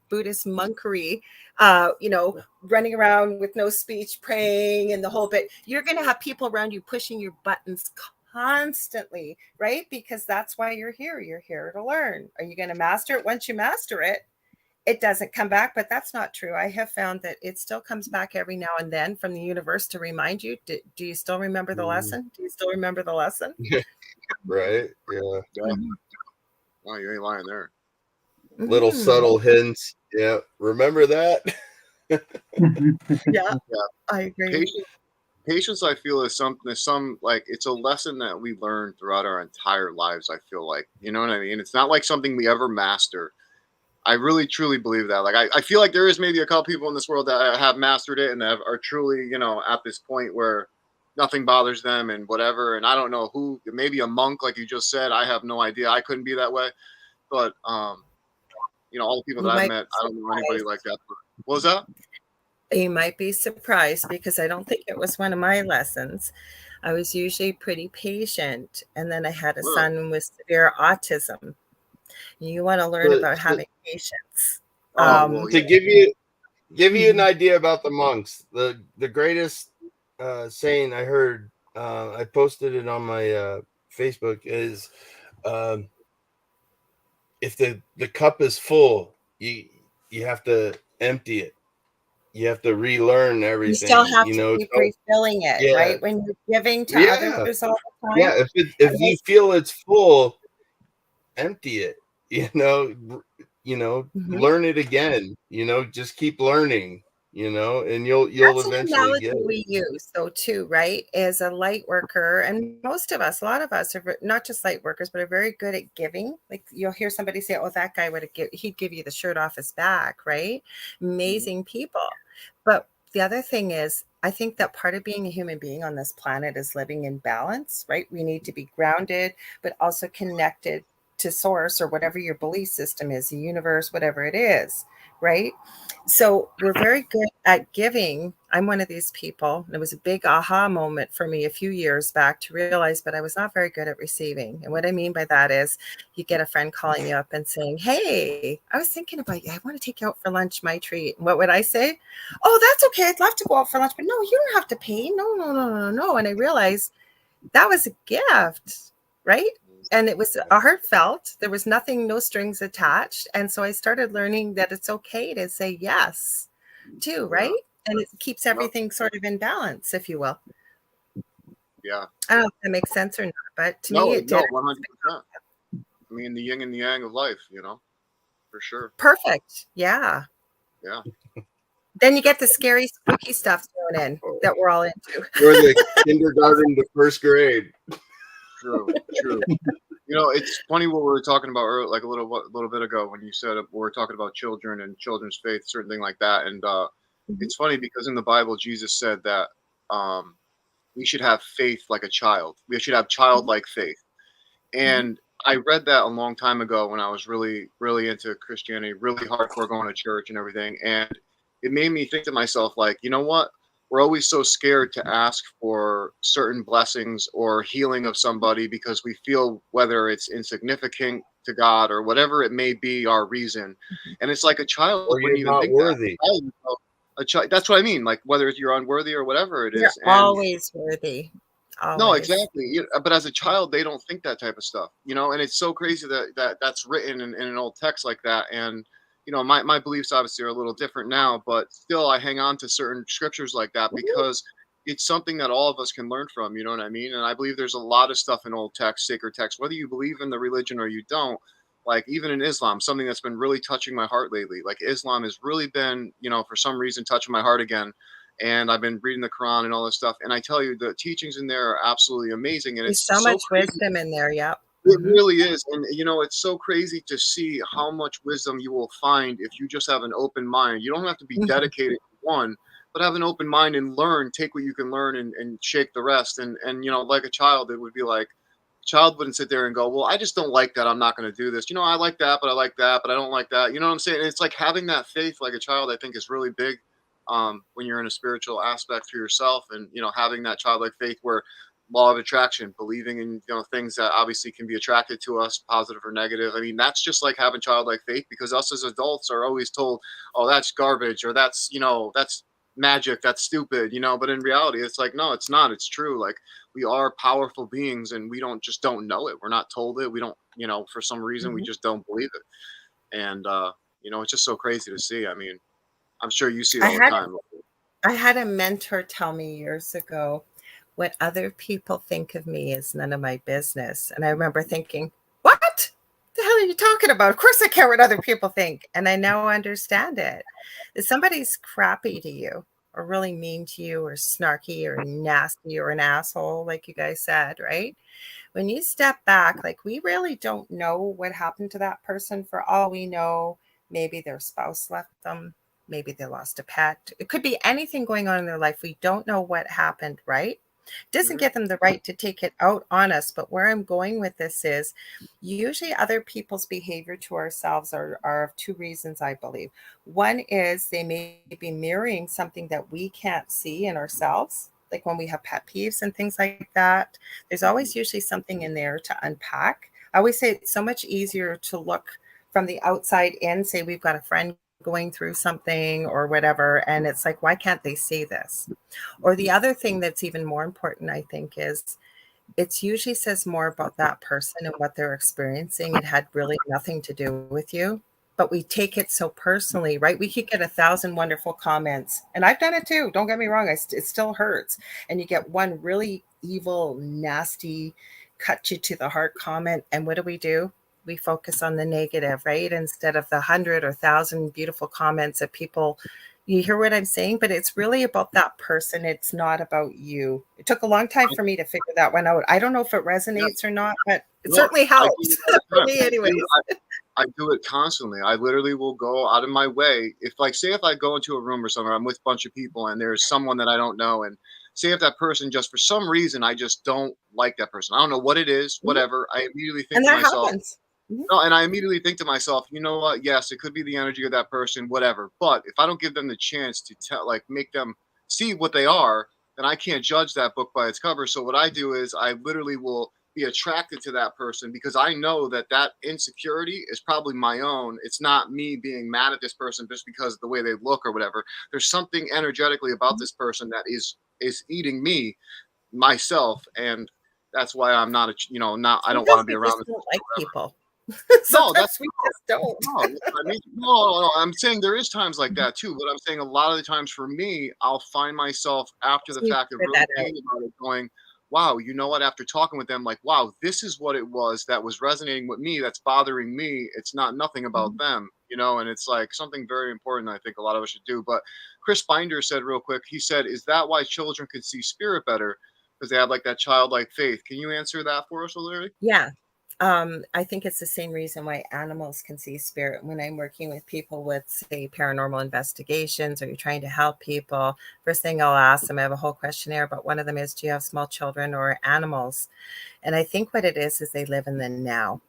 Buddhist monkery, running around with no speech, praying and the whole bit. You're gonna have people around you pushing your buttons constantly, right? Because that's why you're here. You're here to learn. Are you gonna master it? Once you master it, it doesn't come back, but that's not true. I have found that it still comes back every now and then from the universe to remind you. Do you still remember the lesson? Do you still remember the lesson? Right. Yeah. Oh, you ain't lying there. Little subtle hints. Yeah. Remember that? Yeah, I agree. Patience, I feel, is something like it's a lesson that we learn throughout our entire lives. I feel like, you know what I mean? It's not like something we ever master. I really, truly believe that. Like, I feel like there is maybe a couple people in this world that have mastered it and are truly, at this point where nothing bothers them and whatever. And I don't know who, maybe a monk, like you just said. I have no idea. I couldn't be that way. But, all the people that I've met, I don't know anybody like that. What was that? You might be surprised because I don't think it was one of my lessons. I was usually pretty patient. And then I had a son with severe autism. You want to learn about having patience. To give you an idea about the monks, the greatest saying I heard, I posted it on my Facebook, is if the cup is full, you have to empty it. You have to relearn everything. You still have to keep refilling it, right? When you're giving to others all the time. Yeah, if you feel it's full, empty it. Learn it again. Just keep learning. And you'll That's eventually get it. We use though too, right? As a light worker, and most of us, a lot of us are not just light workers, but are very good at giving. Like you'll hear somebody say, "Oh, that guy he'd give you the shirt off his back," right? Amazing people. But the other thing is, I think that part of being a human being on this planet is living in balance, right? We need to be grounded, but also connected to source or whatever your belief system is, the universe, whatever it is, right? So we're very good at giving. I'm one of these people. And it was a big aha moment for me a few years back to realize, but I was not very good at receiving. And what I mean by that is you get a friend calling you up and saying, "Hey, I was thinking about you. I want to take you out for lunch, my treat." And what would I say? "Oh, that's okay. I'd love to go out for lunch, but no, you don't have to pay. No. And I realized that was a gift, right? And it was a heartfelt. There was nothing, no strings attached. And so I started learning that it's okay to say yes too, right? And it keeps everything sort of in balance, if you will. Yeah. I don't know if that makes sense or not, but to me it did. 100%. I mean, the yin and the yang of life, for sure. Perfect. Yeah. Yeah. Then you get the scary, spooky stuff thrown in that we're all into. Or the kindergarten to first grade. True. It's funny what we were talking about earlier, like a little bit ago when you said we were talking about children and children's faith, certain thing like that. And it's funny because in the Bible, Jesus said that we should have faith like a child. We should have childlike faith. And I read that a long time ago when I was really, really into Christianity, really hardcore going to church and everything. And it made me think to myself, like, you know what? We're always so scared to ask for certain blessings or healing of somebody because we feel whether it's insignificant to God or whatever it may be, our reason. And it's like a child Or wouldn't you're even not think that. worthy. A child, that's what I mean. Like whether you're unworthy or whatever it You're is. And always worthy. no, Always. exactly. But as a child, they don't think that type of stuff, you know. And it's so crazy that that's written in an old text like that. And you know, my beliefs obviously are a little different now, but still, I hang on to certain scriptures like that Mhm. because it's something that all of us can learn from. You know what I mean? And I believe there's a lot of stuff in old text, sacred text, whether you believe in the religion or you don't. Like even in Islam, something that's been really touching my heart lately. Like Islam has really been, you know, for some reason touching my heart again, and I've been reading the Quran and all this stuff. And I tell you, the teachings in there are absolutely amazing. And There's it's so so much crazy. wisdom in there. Yep. It Hmm. really is. And, you know, it's so crazy to see how much wisdom you will find if you just have an open mind. You don't have to be dedicated to one, but have an open mind and learn, take what you can learn and shake the rest. And, you know, like a child, it would be like, child wouldn't sit there and go, well, I just don't like that. I'm not going to do this. You know, I like that, but I like that, but I don't like that. You know what I'm saying? And it's like having that faith like a child, I think is really big when you're in a spiritual aspect for yourself and, you know, having that childlike faith where law of attraction, believing in, you know, things that obviously can be attracted to us, positive or negative. I mean, that's just like having childlike faith because us as adults are always told, oh, that's garbage or that's, you know, that's magic, that's stupid, you know, but in reality, it's like, no, it's not. It's true. Like, we are powerful beings and we don't know it. We're not told it. We don't, you know, for some reason we Hmm. just don't believe it. And you know, it's just so crazy to see. I mean, I'm sure you see it I all the had time. I had a mentor tell me years ago, what other people think of me is none of my business. And I remember thinking, what the hell are you talking about? Of course I care what other people think. And I now understand it. If somebody's crappy to you or really mean to you or snarky or nasty or an asshole, like you guys said, right? When you step back, like we really don't know what happened to that person. For all we know, maybe their spouse left them, maybe they lost a pet. It could be anything going on in their life. We don't know what happened, right? Doesn't Mhm. give them the right to take it out on us. But where I'm going with this is usually other people's behavior to ourselves are of two reasons, I believe. One is they may be mirroring something that we can't see in ourselves, like when we have pet peeves and things like that. There's always usually something in there to unpack. I always say it's so much easier to look from the outside in, say we've got a friend going through something or whatever, and it's like, why can't they see this? Or the other thing that's even more important, I think, is it usually says more about that person and what they're experiencing. It had really nothing to do with you, but we take it so personally, right? We could get 1,000 wonderful comments, and I've done it too. Don't get me wrong; it still hurts. And you get one really evil, nasty, cut you to the heart comment, and what do? We focus on the negative, right? Instead of the 100 or 1,000 beautiful comments that people, you hear what I'm saying? But it's really about that person. It's not about you. It took a long time for me to figure that one out. I don't know if it Yeah, resonates or not, but it no, certainly I do helps it all the for time. me anyways. I do it constantly. I literally will go out of my way. If like say if I go into a room or somewhere, I'm with a bunch of people and there's someone that I don't know, and say if that person just for some reason I just don't like that person. I don't know what it is, Mhm. whatever. I immediately think And to that myself, happens. Mhm. no, and I immediately think to myself, you know what? Yes, it could be the energy of that person, whatever. But if I don't give them the chance to tell, like, make them see what they are, then I can't judge that book by its cover. So what I do is I literally will be attracted to that person because I know that that insecurity is probably my own. It's not me being mad at this person just because of the way they look or whatever. There's something energetically about this person that is eating me, myself, and that's why I'm not, you know, not. I don't want Sometimes to be we around just this don't person like or whatever. people. No, that's Sometimes we just don't. no, that's what I mean. No, I'm saying there is times like that too, but I'm saying a lot of the times for me, I'll find myself after So the you fact of figure really that out. thinking about it, going, "Wow, you know what?" After talking with them, like, "Wow, this is what it was that was resonating with me. That's bothering me. It's not nothing about Mhm. them, you know." And it's like something very important. I think a lot of us should do. But Chris Binder said real quick. He said, "Is that why children can see spirit better? Because they have like that childlike faith?" Can you answer that for us, Larry? Yeah. I think it's the same reason why animals can see spirit. When I'm working with people with, say, paranormal investigations or you're trying to help people, first thing I'll ask them, I have a whole questionnaire, but one of them is, do you have small children or animals? And I think what it is they live in the now.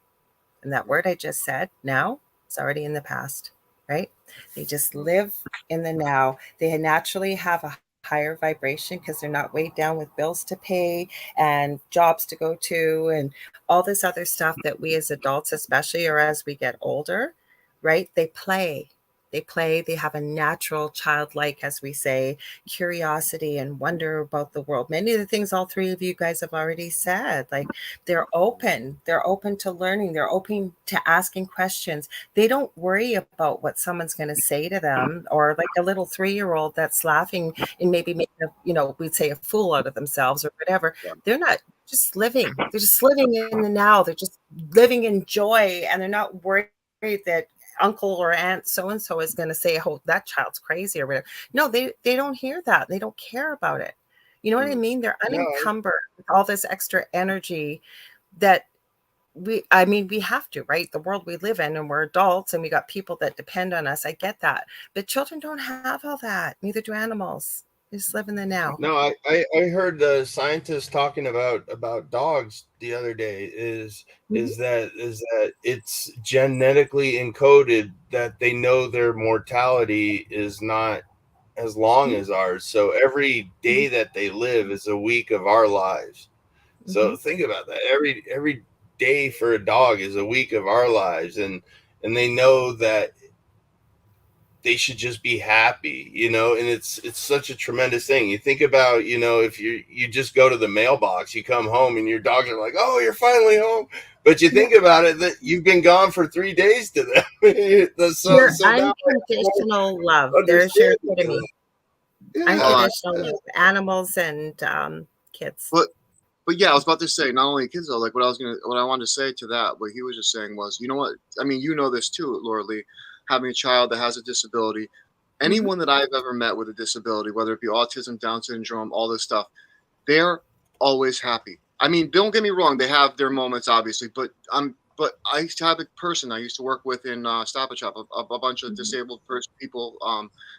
And that word I just said, now, is already in the past. right? They just live in the now. They naturally have a higher vibration because they're not weighed down with bills to pay and jobs to go to and all this other stuff that we as adults, especially, or as we get older, right? They play. They have a natural childlike, as we say, curiosity and wonder about the world. Many of the things all three of you guys have already said, like they're open to learning, they're open to asking questions. They don't worry about what someone's going to say to them, or like a little 3-year-old that's laughing and maybe making we'd say a fool out of themselves or whatever. They're not just living. They're just living in the now. They're just living in joy, and they're not worried that uncle or aunt so-and-so is going to say, oh, that child's crazy or whatever. No, they don't hear that. They don't care about it. You know what I mean? They're unencumbered with all this extra energy that we have to, right? The world we live in, and we're adults and we got people that depend on us. I get that. But children don't have all that. Neither do animals. They just live in the now. No, I heard the scientists talking about dogs the other day is that it's genetically encoded that they know their mortality is not as long as ours. So every day that they live is a week of our lives. So think about that. Every day for a dog is a week of our lives, and they know that they should just be happy, and it's such a tremendous thing. You think about, if you just go to the mailbox, you come home and your dogs are like, oh, you're finally home. But you think about it, that you've been gone for 3 days to them. Your unconditional love. There's your epitome. Yeah. Unconditional love. Animals and kids. But yeah, I was about to say, not only kids though, like what I wanted to say to that, what he was just saying was, you know what? I mean, this too, Lorilie, having a child that has a disability. Anyone that I've ever met with a disability, whether it be autism, Down syndrome, all this stuff, they're always happy. I mean, don't get me wrong, they have their moments, obviously, but I used to have a person I used to work with in Stop and Shop, a bunch of disabled people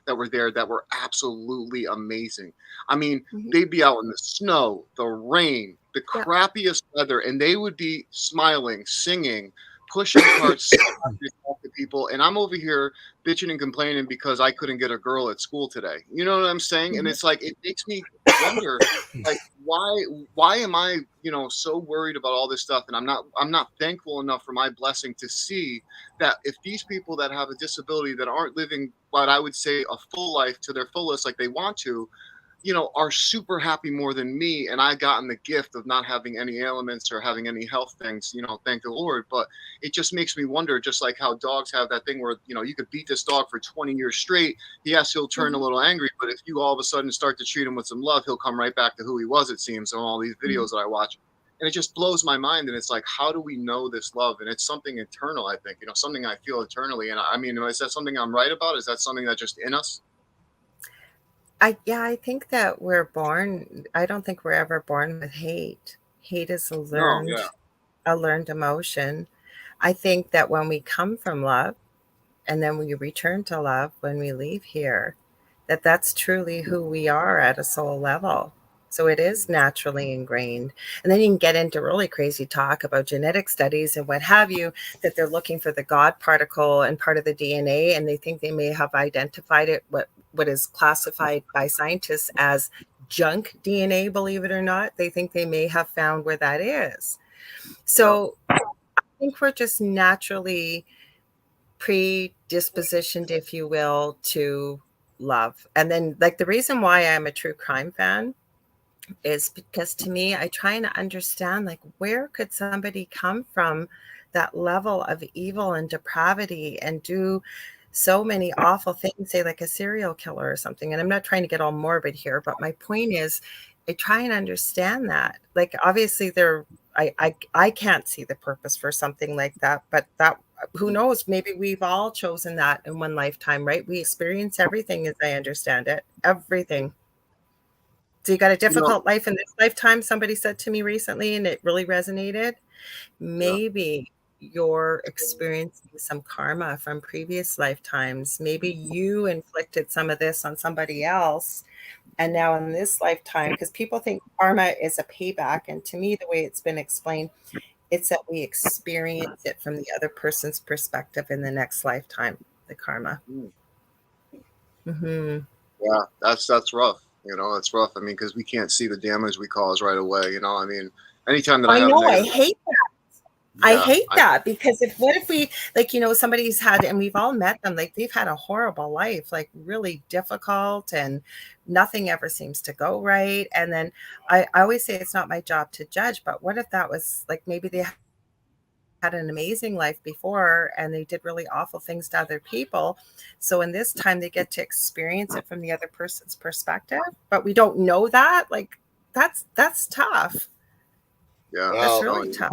that were there that were absolutely amazing. I mean, they'd be out in the snow, the rain, the crappiest weather, and they would be smiling, singing, pushing carts to people, and I'm over here bitching and complaining because I couldn't get a girl at school today. You know what I'm saying? And it's like, it makes me wonder, like, why am I, so worried about all this stuff? And I'm not thankful enough for my blessing to see that if these people that have a disability that aren't living what I would say a full life to their fullest like they want to, are super happy more than me, and I gotten the gift of not having any ailments or having any health things, thank the Lord. But it just makes me wonder, just like how dogs have that thing where, you could beat this dog for 20 years straight. Yes, he'll turn a little angry, but if you all of a sudden start to treat him with some love, he'll come right back to who he was, it seems, on all these videos that I watch. And it just blows my mind. And it's like, how do we know this love? And it's something eternal, I think, something I feel eternally. And I mean, is that something I'm right about? Is that something that's just in us? I think that we're born. I don't think we're ever born with hate. Hate is a learned emotion. I think that when we come from love, and then we return to love when we leave here, that's truly who we are at a soul level. So it is naturally ingrained. And then you can get into really crazy talk about genetic studies and what have you, that they're looking for the God particle and part of the DNA, and they think they may have identified it, what is classified by scientists as junk DNA, believe it or not. They think they may have found where that is. So I think we're just naturally predispositioned, if you will, to love. And then, like, the reason why I'm a true crime fan is because, to me, I try to understand, like, where could somebody come from that level of evil and depravity and do so many awful things, say like a serial killer or something. And I'm not trying to get all morbid here, but my point is, I try and understand that. Like, obviously I can't see the purpose for something like that, but that, who knows, maybe we've all chosen that in one lifetime, right? We experience everything, as I understand it, everything. So you got a difficult life in this lifetime, somebody said to me recently, and it really resonated. Maybe you're experiencing some karma from previous lifetimes. Maybe you inflicted some of this on somebody else. And now in this lifetime, because people think karma is a payback. And to me, the way it's been explained, it's that we experience it from the other person's perspective in the next lifetime. the karma. Mm. Mm-hmm. Yeah, that's rough. You know, that's rough. I mean, because we can't see the damage we cause right away. You know, I mean, anytime that I I have a know. I negative, hate I yeah, hate that because what if we, like, you know, somebody's had, and we've all met them, like they've had a horrible life, like really difficult, and nothing ever seems to go right. And then I always say it's not my job to judge, but what if that was like, maybe they had an amazing life before and they did really awful things to other people. So in this time they get to experience it from the other person's perspective, but we don't know that. Like that's tough. yeah. That's Well, really tough.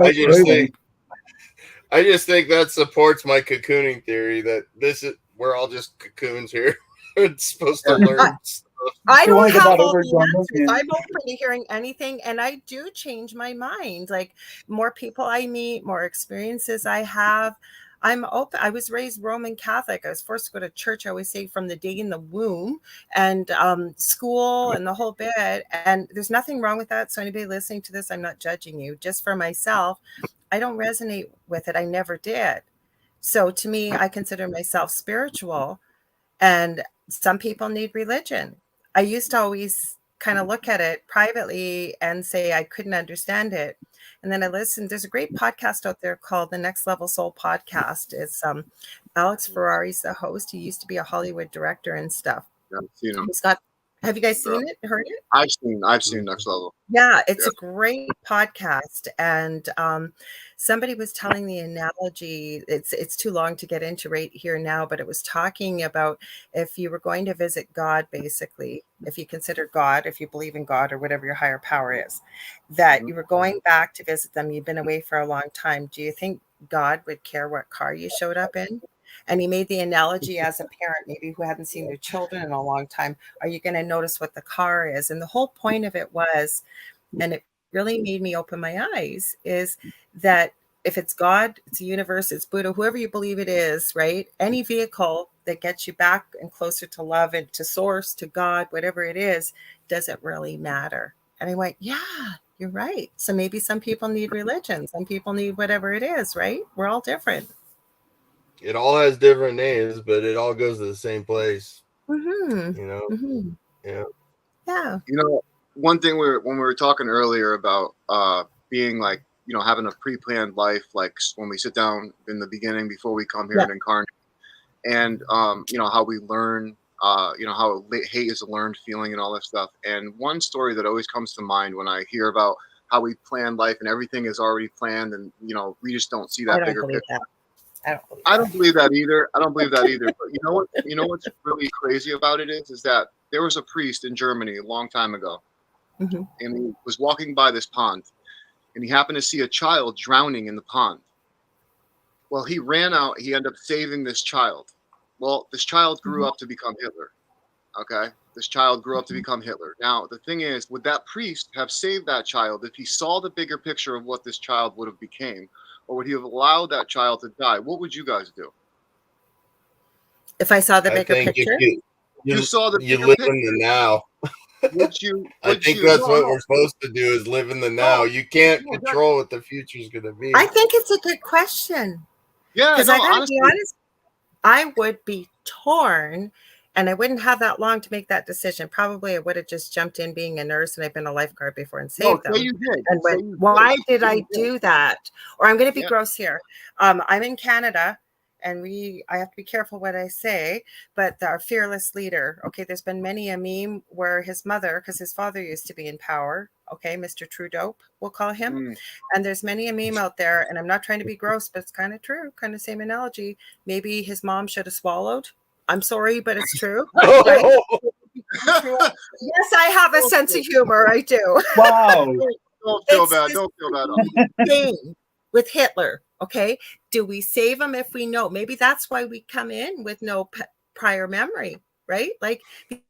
I just think that supports my cocooning theory that we're all just cocoons here. It's supposed to learn stuff. I You don't want to get have that all over, the John? answers. Yeah. I'm open to hearing anything, and I do change my mind. Like more people I meet, more experiences I have, I'm open. I was raised Roman Catholic. I was forced to go to church, I always say, from the day in the womb, and school and the whole bit. And there's nothing wrong with that. So anybody listening to this, I'm not judging you. Just for myself, I don't resonate with it. I never did. So to me, I consider myself spiritual, and some people need religion. I used to always kind of look at it privately and say I couldn't understand it. And then I listened. There's a great podcast out there called the Next Level Soul Podcast. It's Alex Ferrari's the host. He used to be a Hollywood director and stuff. I've seen him. He's got, have you guys seen it, heard it? I've seen Next Level. Yeah, it's a great podcast. And somebody was telling the analogy, it's too long to get into right here now, but it was talking about if you were going to visit God, basically, if you consider God, if you believe in God or whatever your higher power is, that you were going back to visit them, you've been away for a long time. Do you think God would care what car you showed up in? And he made the analogy as a parent, maybe who hadn't seen their children in a long time. Are you going to notice what the car is? And the whole point of it was, and it really made me open my eyes, is that if it's God, it's the universe, it's Buddha, whoever you believe it is, right? Any vehicle that gets you back and closer to love and to source, to God, whatever it is, doesn't really matter. And I went, yeah, you're right. So maybe some people need religion. Some people need whatever it is, right? We're all different. It all has different names, but it all goes to the same place. Mm-hmm. You know? Mm-hmm. Yeah. Yeah. You know, one thing when we were talking earlier about being like, you know, having a pre-planned life, like when we sit down in the beginning before we come here and incarnate, and you know, how we learn, you know, how hate is a learned feeling and all that stuff. And one story that always comes to mind when I hear about how we plan life and everything is already planned, and you know, we just don't see that bigger picture. That. I don't believe that either. I don't believe that either. But you know what? You know what's really crazy about it is that there was a priest in Germany a long time ago, and he was walking by this pond, and he happened to see a child drowning in the pond. Well, he ran out. He ended up saving this child. Well, this child grew up to become Hitler. Okay, this child grew up to become Hitler. Now, the thing is, would that priest have saved that child if he saw the bigger picture of what this child would have became? Or would he have allowed that child to die? What would you guys do? If I saw the bigger picture, you saw the you bigger live picture. in the now. Would you? I think that's what we're supposed to do: is live in the now. You can't control what the future is going to be. I think it's a good question. Yeah, because no, I gotta honestly, be honest, I would be torn. And I wouldn't have that long to make that decision. Probably I would have just jumped in being a nurse, and I've been a lifeguard before and saved them. You did. And went, why did I do that? Or I'm going to be gross here. I'm in Canada, and I have to be careful what I say, but our fearless leader, okay, there's been many a meme where his mother, because his father used to be in power, okay, Mr. Trudeau, we'll call him. And there's many a meme out there, and I'm not trying to be gross, but it's kind of true, kind of same analogy. Maybe his mom should have swallowed. I'm sorry, but it's true. Right? Yes, I have a sense of humor. I do. Wow. Don't feel bad. Don't feel bad. Same with Hitler. Okay. Do we save him if we know? Maybe that's why we come in with no prior memory, right? Like,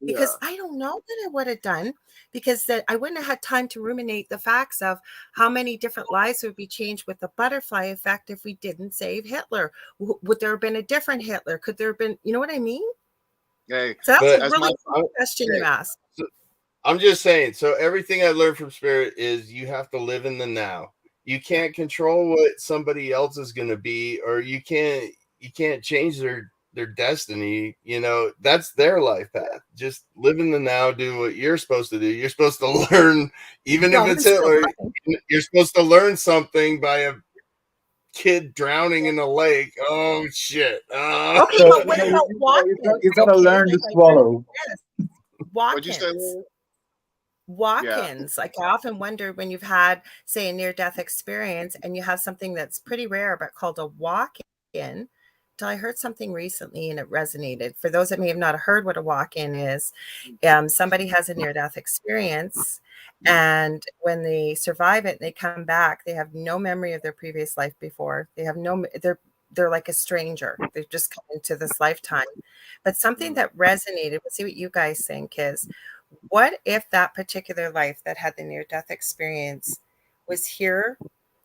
because I don't know that I would have done, because that I wouldn't have had time to ruminate the facts of how many different lives would be changed with the butterfly effect if we didn't save Hitler. Would there have been a different Hitler? Could there have been, you know what I mean? Hey, so that's a really good question you asked. So, I'm just saying, so everything I learned from Spirit is you have to live in the now. You can't control what somebody else is going to be, or you can't change destiny, you know, that's their life path. Just live in the now, do what you're supposed to do. You're supposed to learn, even if it's Hitler, you're supposed to learn something by a kid drowning in a lake. Oh shit. Okay, but what about Watkins? You've got to learn to swallow. What'd you say? Watkins. Watkins. Like, I often wonder when you've had, say, a near-death experience and you have something that's pretty rare but called a walk-in. I heard something recently and it resonated. For those that may have not heard what a walk-in is, somebody has a near-death experience, and when they survive it, they come back. They have no memory of their previous life before. They have no. They're like a stranger. They've just come into this lifetime. But something that resonated. We'll see what you guys think is, what if that particular life that had the near-death experience was here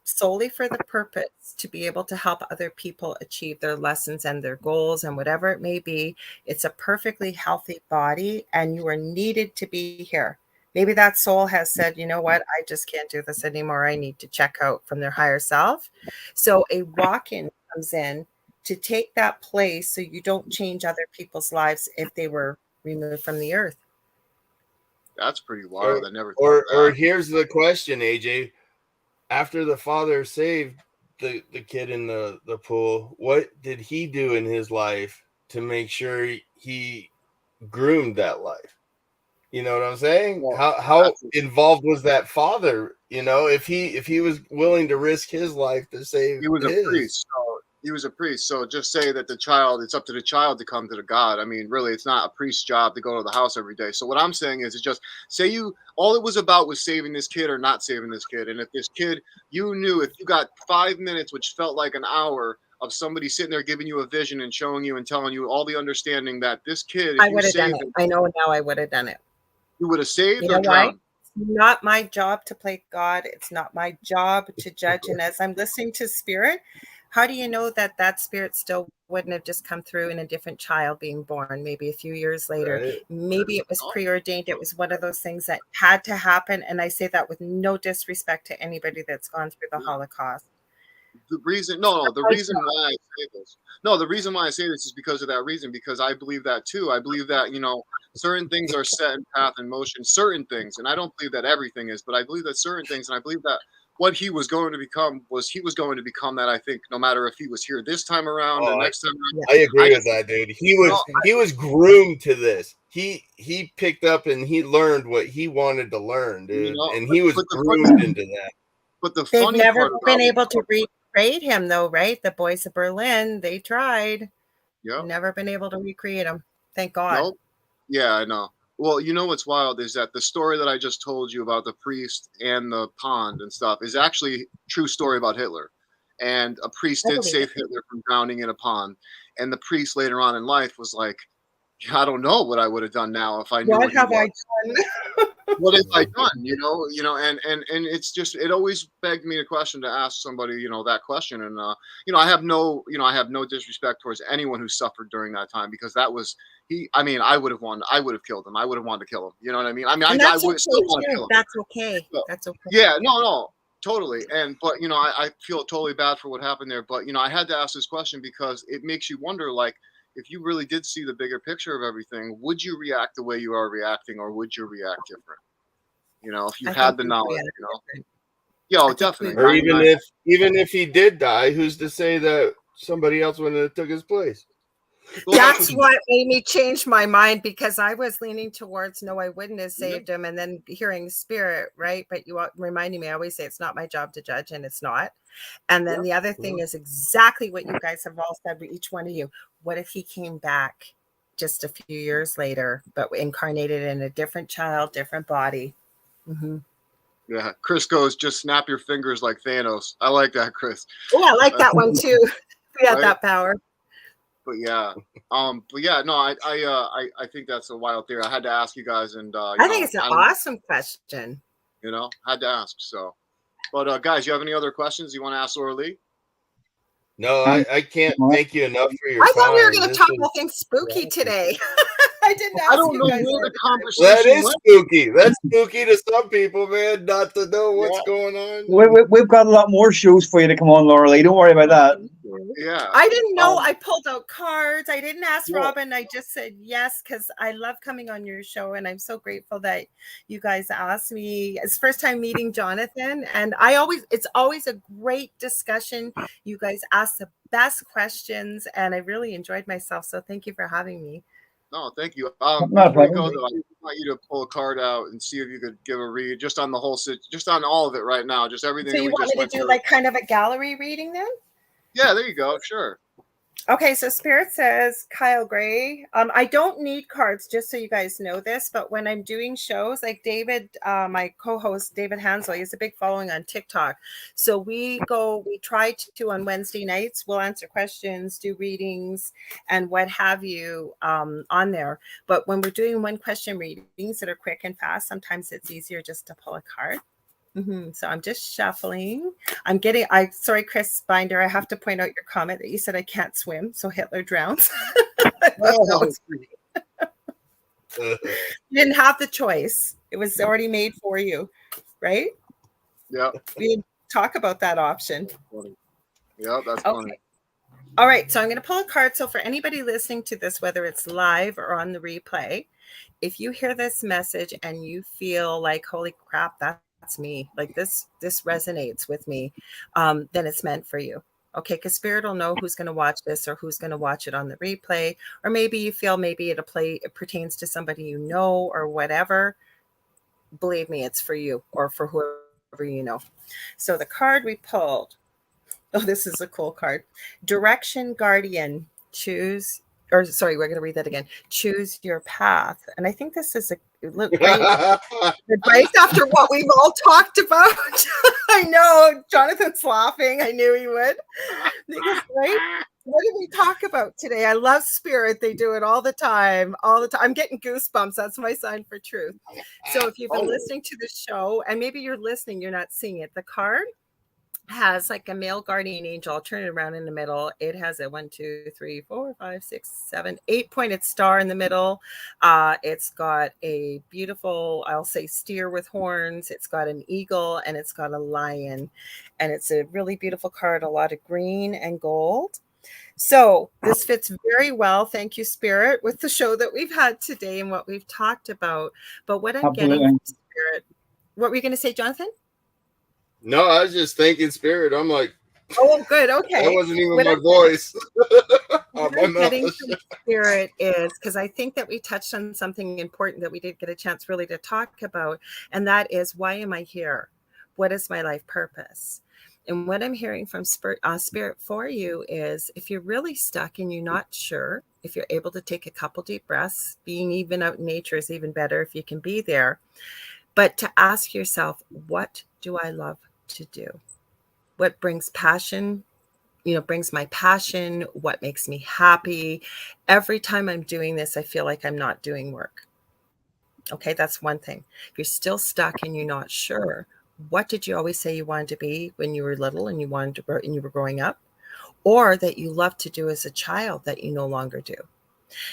solely for the purpose to be able to help other people achieve their lessons and their goals and whatever it may be. It's a perfectly healthy body and you are needed to be here. Maybe that soul has said, you know what, I just can't do this anymore. I need to check out from their higher self. So a walk-in comes in to take that place so you don't change other people's lives if they were removed from the earth. That's pretty wild. I never thought that. Or here's the question, AJ. After the father saved the kid in the pool, what did he do in his life to make sure he groomed that life? You know what I'm saying? Well, how involved was that father? You know, if he was willing to risk his life to save he was a priest. So he was a priest. So just say that it's up to the child to come to the God. I mean, really, it's not a priest's job to go to the house every day. So what I'm saying is, it's just say all it was about was saving this kid or not saving this kid. And if this kid, you knew if you got 5 minutes, which felt like an hour of somebody sitting there giving you a vision and showing you and telling you all the understanding that this kid, I would have done it. I know now I would have done it. You would have saved or drowned? It's not my job to play God. It's not my job to judge. And as I'm listening to spirit, how do you know that spirit still wouldn't have just come through in a different child being born, maybe a few years later? Right. Maybe it was preordained. It was one of those things that had to happen. And I say that with no disrespect to anybody that's gone through the Holocaust. The reason why I say this is because of that reason, because I believe that too. I believe that, certain things are set in path and motion, certain things. And I don't believe that everything is, but I believe that certain things, and I believe that what he was going to become that, I think, no matter if he was here this time around or next time around. I agree with that, dude. He was groomed to this. He picked up and he learned what he wanted to learn, dude. And he was groomed into that. But they've never been able to recreate him, though, right? The boys of Berlin, they tried. Yeah. Never been able to recreate him. Thank God. Nope. Yeah, I know. Well, you know what's wild is that the story that I just told you about the priest and the pond and stuff is actually a true story about Hitler. And a priest did save Hitler from drowning in a pond. And the priest later on in life was like, I don't know what I would have done now if I knew what have I done. What have I done? And it's just, it always begged me a question to ask somebody, that question. And I have no disrespect towards anyone who suffered during that time, because that was I would have killed him. I would have wanted to kill him. You know what I mean? I would still want to kill him. That's okay. So, that's okay. Yeah, no, totally. But I feel totally bad for what happened there. But I had to ask this question because it makes you wonder, like, if you really did see the bigger picture of everything, would you react the way you are reacting, or would you react different? If you had the knowledge, Yeah, definitely. Or even if he did die, who's to say that somebody else wouldn't have took his place? Well, that's what made me change my mind, because I was leaning towards no, I wouldn't have saved him, and then hearing spirit, right? But you reminding me, I always say it's not my job to judge, and it's not. And then the other thing is exactly what you guys have all said, each one of you. What if he came back just a few years later, but incarnated in a different child, different body? Mm-hmm. Yeah, Chris goes, just snap your fingers like Thanos. I like that, Chris. Oh, I like that one too. We had that power. But yeah, no, I think that's a wild theory. I had to ask you guys, and I think it's an awesome question. Had to ask. So, but guys, you have any other questions you want to ask Lorilie? No, I can't thank you enough for your time. I thought we were going to talk about things spooky today. I didn't ask you guys. The conversation that is spooky. That's spooky to some people, man, not to know what's going on. We've got a lot more shows for you to come on, Lorilie. Don't worry about that. Yeah. I didn't know. I pulled out cards. I didn't ask Well- Robin. I just said yes because I love coming on your show, and I'm so grateful that you guys asked me. It's first time meeting Jonathan, and it's always a great discussion. You guys ask the best questions, and I really enjoyed myself. So thank you for having me. No, thank you. Not Before you a go, problem. though, I want you to pull a card out and see if you could give a read just on the whole just on all of it right now, just everything. So you we want just me to went do through. like kind of a gallery reading then? Yeah, there you go. Sure. Okay, so Spirit says Kyle Gray. I don't need cards, just so you guys know this, but when I'm doing shows, like David, my co-host David Hansel, he has a big following on TikTok. So we try to on Wednesday nights, we'll answer questions, do readings, and what have you on there. But when we're doing one question readings that are quick and fast, sometimes it's easier just to pull a card. So I'm just shuffling. Sorry, Chris Binder, I have to point out your comment that you said I can't swim, so Hitler drowns. That was funny. You didn't have the choice. It was already made for you, right? Yeah. We didn't talk about that option. Yeah, that's Okay. funny. All right, so I'm going to pull a card. So for anybody listening to this, whether it's live or on the replay, if you hear this message and you feel like, holy crap, that's me, like this resonates with me, then it's meant for you. Okay, because Spirit will know who's going to watch this or who's going to watch it on the replay, or maybe you feel maybe it pertains to somebody you know or whatever. Believe me, it's for you or for whoever you know. So the card we pulled, oh, this is a cool card. Direction Guardian. We're going to read that again. Choose your path. And I think this is great advice after what we've all talked about. I know Jonathan's laughing. I knew he would. Because, right? What did we talk about today? I love Spirit. They do it all the time. I'm getting goosebumps. That's my sign for truth. So if you've been listening to the show, and maybe you're listening, you're not seeing it. The card has like a male guardian angel. I'll turn it around in the middle. It has a 1, 2, 3, 4, 5, 6, 7, 8-pointed star in the middle. It's got a beautiful, I'll say, steer with horns. It's got an eagle and it's got a lion. And it's a really beautiful card, a lot of green and gold. So this fits very well, thank you, Spirit, with the show that we've had today and what we've talked about. But what I'm getting from Spirit, what were you going to say, Jonathan? No, I was just thinking Spirit. I'm like, oh, good. Okay. That wasn't even my voice. What I'm getting from Spirit is, because I think that we touched on something important that we didn't get a chance really to talk about. And that is, why am I here? What is my life purpose? And what I'm hearing from Spirit for you is, if you're really stuck and you're not sure, if you're able to take a couple deep breaths, being even out in nature is even better if you can be there. But to ask yourself, what do I love to do? What brings passion, brings my passion? What makes me happy? Every time I'm doing this, I feel like I'm not doing work. Okay, that's one thing. If you're still stuck and you're not sure, what did you always say you wanted to be when you were little and you wanted to grow and you were growing up? Or that you loved to do as a child that you no longer do?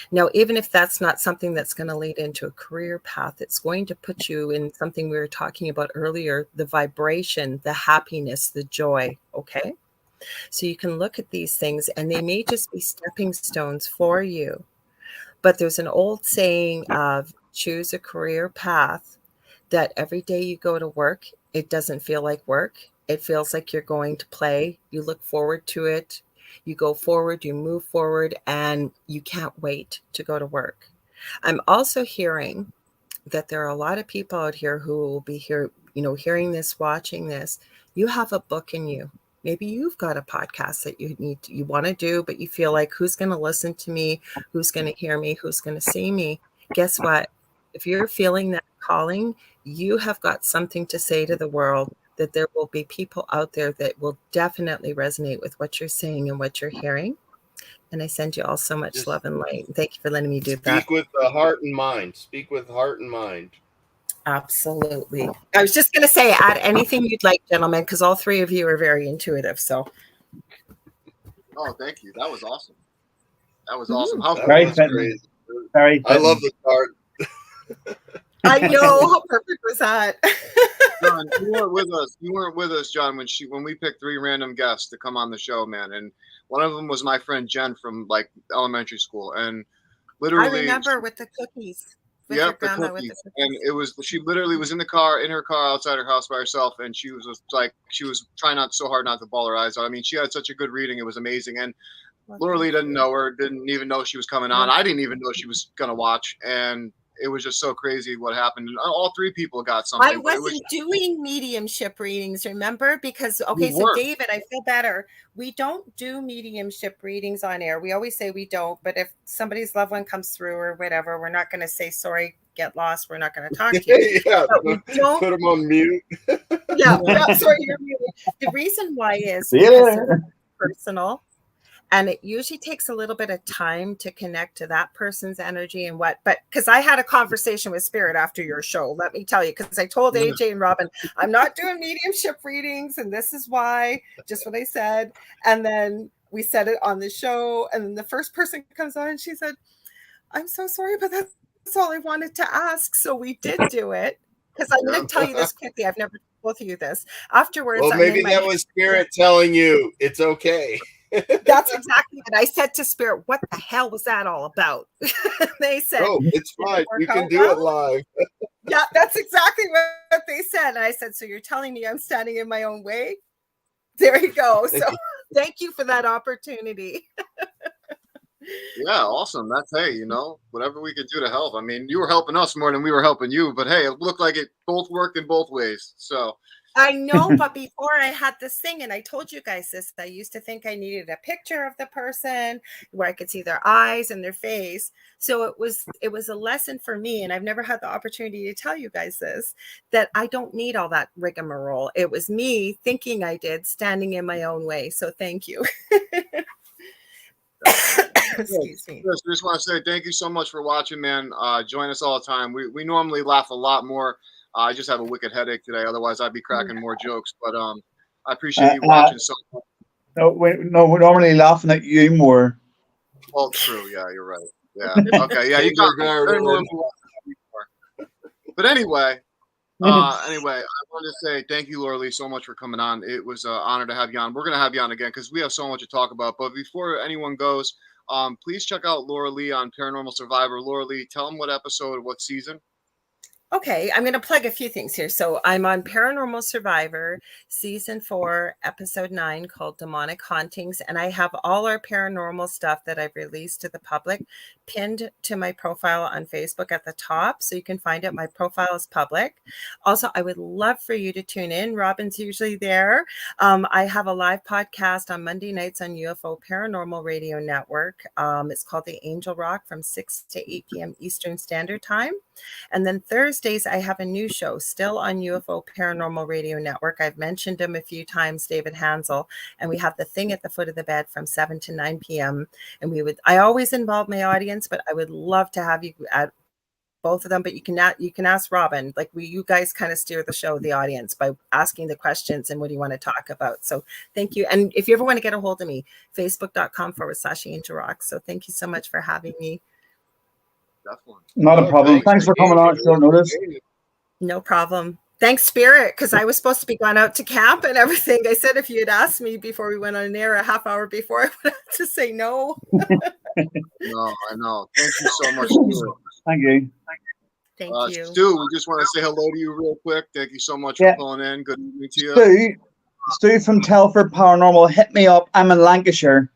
Now, even if that's not something that's going to lead into a career path, it's going to put you in something we were talking about earlier, the vibration, the happiness, the joy. Okay. So you can look at these things and they may just be stepping stones for you. But there's an old saying of choose a career path that every day you go to work, it doesn't feel like work. It feels like you're going to play. You look forward to it. You go forward, you move forward, and you can't wait to go to work. I'm also hearing that there are a lot of people out here who will be here, hearing this, watching this. You have a book in you. Maybe you've got a podcast that you want to do, but you feel like, who's going to listen to me? Who's going to hear me? Who's going to see me? Guess what? If you're feeling that calling, you have got something to say to the world, that there will be people out there that will definitely resonate with what you're saying and what you're hearing. And I send you all so much love and light. Thank you for letting me do that. Speak with the heart and mind. Speak with heart and mind. Absolutely. I was just going to say, add anything you'd like, gentlemen, because all three of you are very intuitive. So. Oh, thank you. That was awesome. That was awesome. How very crazy. Very I love the card. I know. How perfect was that? John, you weren't with us. You weren't with us, John, when we picked 3 random guests to come on the show, man. And one of them was my friend Jen from like elementary school, and I literally, remember with the cookies, with your yep, the grandma with the cookies. And cookies. it was, she literally was in the car, in her car outside her house by herself, and she was like, she was trying not so hard not to bawl her eyes out. I mean, she had such a good reading; it was amazing. And Well, Lorilie thank didn't you. know her, didn't even know she was coming on. I didn't even know she was gonna watch, and it was just so crazy what happened. And all 3 people got I something, but it was wasn't doing mediumship readings, remember? Because, you okay, so weren't. David, I feel better. We don't do mediumship readings on air. We always say we don't, but if somebody's loved one comes through or whatever, we're not going to say, sorry, get lost. We're not going to talk to you. Yeah, But we don't. put them on mute. Yeah, sorry, you're muted. The reason why is Yeah. because it's personal. And it usually takes a little bit of time to connect to that person's energy and but because I had a conversation with Spirit after your show, let me tell you, because I told AJ and Robin, I'm not doing mediumship readings, and this is why, just what I said. And then we said it on the show, and then the first person comes on and she said, I'm so sorry, but that's all I wanted to ask. So we did do it. Because I'm going to tell you this quickly. I've never told both of you this. Afterwards, Well, maybe that was Spirit telling you it's okay. That's exactly what I said to Spirit. What the hell was that all about? They said, "Oh, it's fine. You can do it live." Yeah, that's exactly what they said. And I said, so you're telling me I'm standing in my own way? There you go. So thank you for that opportunity. Yeah, awesome. That's, hey, you know, whatever we could do to help. I mean, you were helping us more than we were helping you, but hey, it looked like it both worked in both ways. So I know, but before I had this thing, and I told you guys this, I used to think I needed a picture of the person where I could see their eyes and their face. So it was a lesson for me, and I've never had the opportunity to tell you guys this, that I don't need all that rigmarole. It was me thinking I did, standing in my own way. So thank you. Excuse me. Chris, I just want to say thank you so much for watching, man. Join us all the time. We normally laugh a lot more. I just have a wicked headache today. Otherwise, I'd be cracking more jokes. But I appreciate you watching so much. No, we're normally laughing at you more. Well, true. Yeah, you're right. Yeah. Okay. Yeah, you got very normal. But anyway, I wanted to say thank you, Lorilie, so much for coming on. It was an honor to have you on. We're gonna have you on again because we have so much to talk about. But before anyone goes, please check out Lorilie on Paranormal Survivor. Lorilie, tell them what episode, what season. Okay, I'm going to plug a few things here. So I'm on Paranormal Survivor, season 4, episode 9, called Demonic Hauntings. And I have all our paranormal stuff that I've released to the public pinned to my profile on Facebook at the top. So you can find it. My profile is public. Also, I would love for you to tune in. Robin's usually there. I have a live podcast on Monday nights on UFO Paranormal Radio Network. It's called The Angel Rock from 6 to 8 p.m. Eastern Standard Time. And then Thursdays, I have a new show still on UFO Paranormal Radio Network. I've mentioned him a few times, David Hansel, and we have The Thing at the Foot of the Bed from 7 to 9 p.m. And I always involve my audience, but I would love to have you at both of them. But you can ask Robin, like you guys kind of steer the show, the audience, by asking the questions and what do you want to talk about. So thank you. And if you ever want to get a hold of me, facebook.com/Angel Rock. So thank you so much for having me. Definitely. Not a problem. Thanks for coming on short notice. No problem. Thanks, Spirit, because I was supposed to be going out to camp and everything. I said if you had asked me before we went on air a half hour before, I would have to say no. No, I know. Thank you so much, Stu. Thank you. Thank you. Stu, we just want to say hello to you real quick. Thank you so much for calling in. Good evening to you. Stu from Telford Paranormal, hit me up. I'm in Lancashire,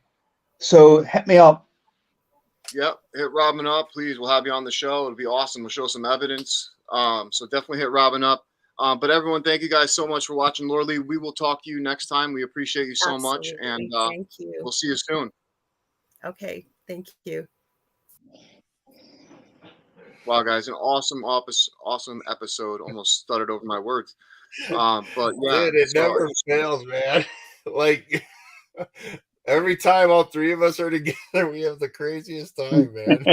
so hit me up. Yep, hit Robin up, please. We'll have you on the show. It'll be awesome. We'll show some evidence. So definitely hit Robin up. But everyone, thank you guys so much for watching. Lorilie, we will talk to you next time. We appreciate you so much, and thank you. We'll see you soon. Okay, thank you. Wow, guys, an awesome episode. Almost stuttered over my words. But yeah, dude, it never fails, man. Like every time all 3 of us are together, we have the craziest time, man.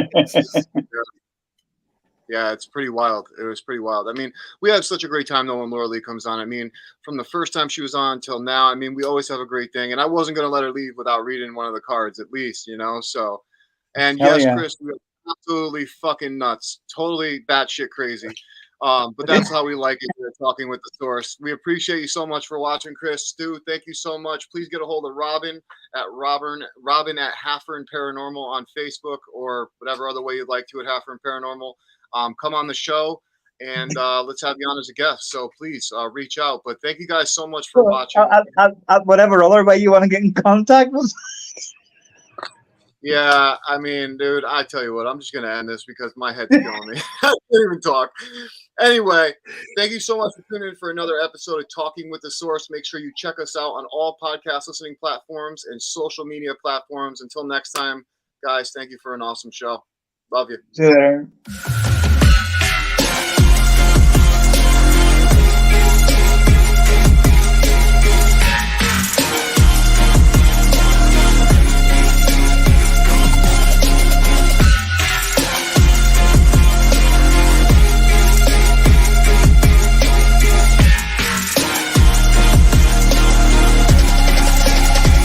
Yeah, it's pretty wild. It was pretty wild. I mean, we have such a great time though when Lorilie comes on. I mean, from the first time she was on till now, I mean, we always have a great thing. And I wasn't going to let her leave without reading one of the cards at least, you know? So, and yes, Chris, we are absolutely fucking nuts. Totally batshit crazy. But that's how we like it here, talking with the source. We appreciate you so much for watching, Chris. Stu, thank you so much. Please get a hold of Robin at Robin at Haffern Paranormal on Facebook, or whatever other way you'd like to at Haffern Paranormal. Come on the show, and let's have you on as a guest. So please reach out. But thank you guys so much for watching. Whatever other way you want to get in contact with. Yeah, I mean, dude, I tell you what, I'm just gonna end this because my head's killing me. I can't even talk. Anyway, thank you so much for tuning in for another episode of Talking with the Source. Make sure you check us out on all podcast listening platforms and social media platforms. Until next time, guys, thank you for an awesome show. Love you. See you later.